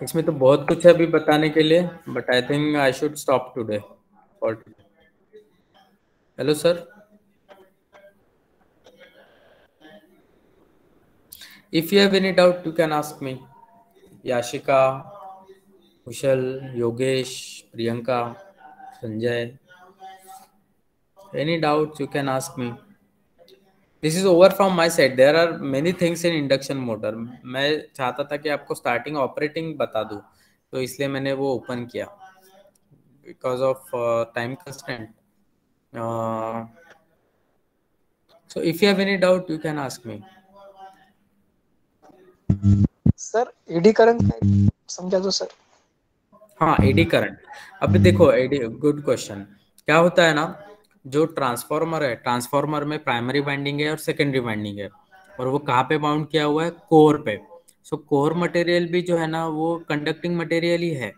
इसमें तो बहुत कुछ है अभी बताने के लिए, but I think I should stop today for today. Hello sir, if you have any doubt you can ask me. Yashika, Kusal, Yogesh, Priyanka, Sanjay, Any doubts you can ask me. This is over from my side. There are many things in induction motor. मैं चाहता था कि आपको starting operating बता दूं, तो इसलिए मैंने वो open किया because of time constraint. So if you have any doubt, you can ask me. Sir eddy current समझा दो सर। हाँ, एडी करंट। अभी देखो, एडी गुड क्वेश्चन। क्या होता है ना, जो ट्रांसफॉर्मर है, ट्रांसफॉर्मर में प्राइमरी वाइंडिंग है और सेकेंडरी वाइंडिंग है, और वो कहाँ पे बाउंड किया हुआ है? कोर पे। सो कोर मटेरियल भी जो है ना, वो कंडक्टिंग मटेरियल ही है।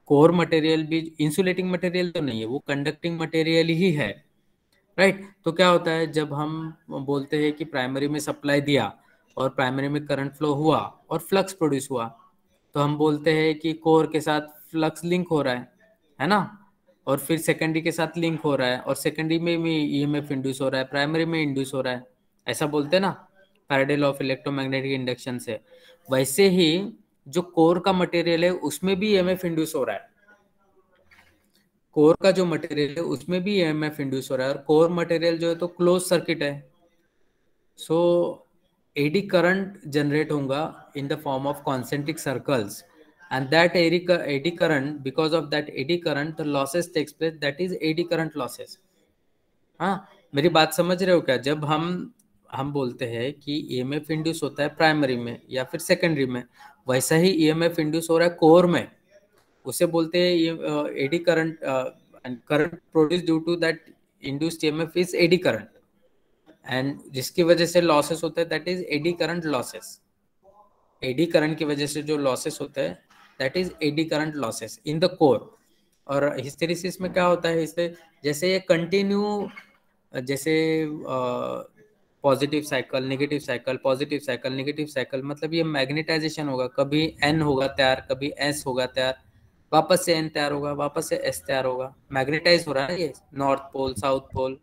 कोर मटेरियल भी इंसुलेटिंग मटेरियल तो नहीं है, वो कंडक्टिंग मटेरियल ही है, राइट। तो क्या होता है, जब हम बोलते हैं कि प्राइमरी में सप्लाई दिया और प्राइमरी में करंट फ्लो हुआ और फ्लक्स प्रोड्यूस हुआ, तो हम बोलते हैं कि कोर के साथ फ्लक्स लिंक हो रहा है ना, और फिर सेकेंडरी के साथ लिंक हो रहा है, और सेकेंडरी में भी ईएमएफ इंड्यूस हो रहा है, प्राइमरी में इंड्यूस हो रहा है, ऐसा बोलते हैं ना, Faraday law of electromagnetic induction से। वैसे ही जो कोर का मटेरियल है उसमें भी ईएमएफ इंड्यूस हो रहा है। कोर का जो मटेरियल है उसमें भी ईएमएफ इंड्यूस हो रहा है, और कोर मटेरियल जो है तो क्लोज सर्किट है। सो एडी करंट जनरेट होगा in the form of concentric circles, and that eddy current, because of that eddy current the losses takes place, that is eddy current losses. हाँ, मेरी बात समझ रहे हो क्या? जब हम बोलते हैं कि ईएमएफ इंड्यूस होता है प्राइमरी में या फिर सेकेंडरी में, वैसा ही ईएमएफ इंड्यूस हो रहा है कोर में, उसे बोलते हैं eddy current, current produce due to that induced EMF is eddy current, and जिसकी वजह से लॉसेस होते हैं that is eddy current losses. Eddy current की वजह से जो लॉसेस होते हैं that is eddy current losses in the core. और हिस्टेरिसिस में क्या होता है, इससे जैसे ये कंटिन्यू, जैसे positive cycle, negative cycle, positive cycle, negative cycle, मतलब ये मैग्नेटाइजेशन होगा। कभी एन होगा तैयार, कभी एस होगा तैयार, वापस से एन तैयार होगा, वापस से एस तैयार होगा, मैग्नेटाइज हो रहा है ये नॉर्थ पोल साउथ पोल,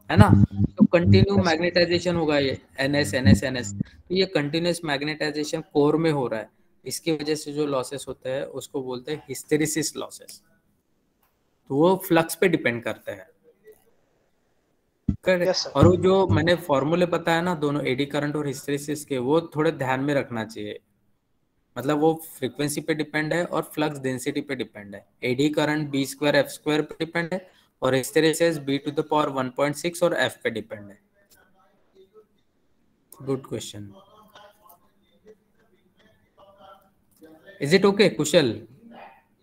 है ना। तो कंटिन्यू मैग्नेटाइजेशन होगा ये एनएस एनएस एनएस। तो ये कंटिन्यूस मैग्नेटाइजेशन कोर में हो रहा है, इसकी वजह से जो लॉसेस होते हैं उसको बोलते हैं हिस्टेरिसिस लॉसेस। तो वो फ्लक्स पे डिपेंड करते हैं। Yes, और वो जो मैंने फॉर्मूले बताया ना दोनों एडी करंट और हिस्टेरिसिस के, वो थोड़े ध्यान में रखना चाहिए। मतलब वो फ्रीक्वेंसी पे डिपेंड है और फ्लक्स डेंसिटी पे डिपेंड है। Eddy current B square F square पे डिपेंड है, और hysteresis B to the power 1.6 और एफ पे डिपेंड है। Good question. Is it okay Kushal?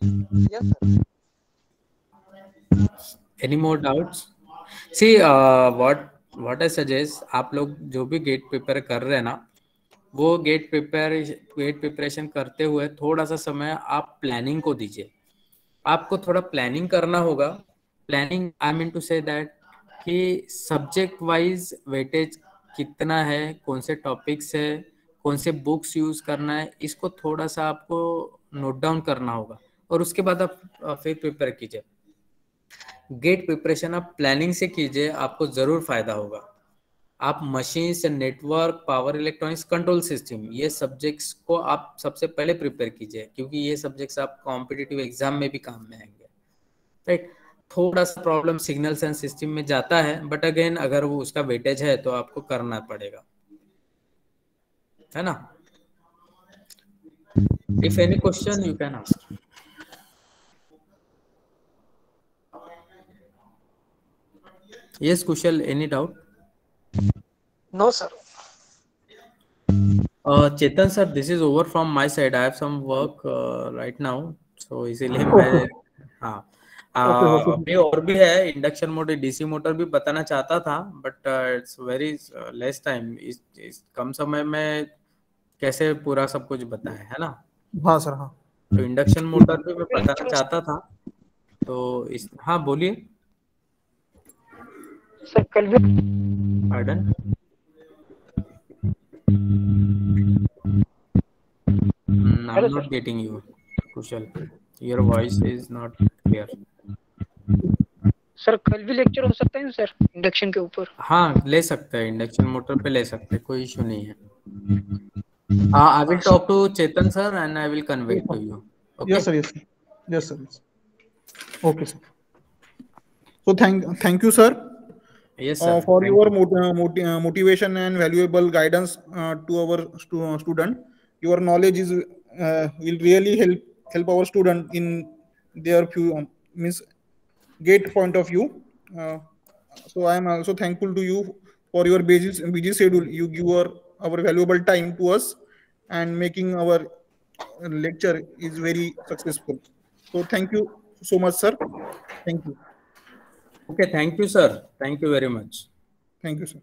yes sir. Any more doubts? See, what I suggest, आप लोग जो भी गेट प्रिपेयर कर रहे हैं ना, वो गेट प्रिपरेशन करते हुए थोड़ा सा समय आप प्लानिंग को दीजिए। आपको थोड़ा प्लानिंग करना होगा। Planning I mean to say that कि सब्जेक्ट वाइज वेटेज कितना है, कौन से टॉपिक्स है, कौन से बुक्स यूज करना है, इसको थोड़ा सा आपको नोट डाउन करना होगा, और उसके बाद आप फिर प्रिपेयर कीजिए। गेट प्रिपरेशन आप प्लानिंग से कीजिए, आपको जरूर फायदा होगा। आप machines, network, power electronics, control system, ये सब्जेक्ट्स को आप सबसे पहले प्रिपेयर कीजिए, क्योंकि ये सब्जेक्ट्स आप कॉम्पिटिटिव एग्जाम में भी काम में आएंगे, राइट। थोड़ा सा प्रॉब्लम सिग्नल्स एंड सिस्टम में जाता है, बट अगेन अगर वो उसका वेटेज है तो आपको करना पड़ेगा, है ना। If any question you can ask. Yes, Kushal, any doubt? No sir. Chetan sir, this is over from my side. I have some work right now, so इसीलिए मैं हाँ अभी और भी है इंडक्शन मोटर, डीसी मोटर भी बताना चाहता था, but it's very less time. इस कम समय में कैसे पूरा सब कुछ बताया, है ना। हाँ सर, हाँ। तो इंडक्शन मोटर भी मैं बताना चाहता था, तो इस हाँ बोलिए सर कल भी pardon. I'm not getting you, Kushal. Your voice is not clear. Sir कल भी लेक्चर हो सकता है सर इंडक्शन के ऊपर? हाँ, ले सकते हैं, इंडक्शन मोटर पे ले सकते हैं, कोई इशू नहीं है। I will talk to Chetan sir and I will convey to you. Okay? Yes sir, yes sir. Yes sir, yes. Okay sir. So thank you, sir, Yes, sir. for Thank your you. motivation and valuable guidance to our student. Your knowledge is will really help our student in their means gate point of view. Uh, so I am also thankful to you for your busy schedule. You give our valuable time to us and making our lecture is very successful. So thank you so much, sir. Thank you. Okay, thank you, sir. Thank you very much. Thank you, sir.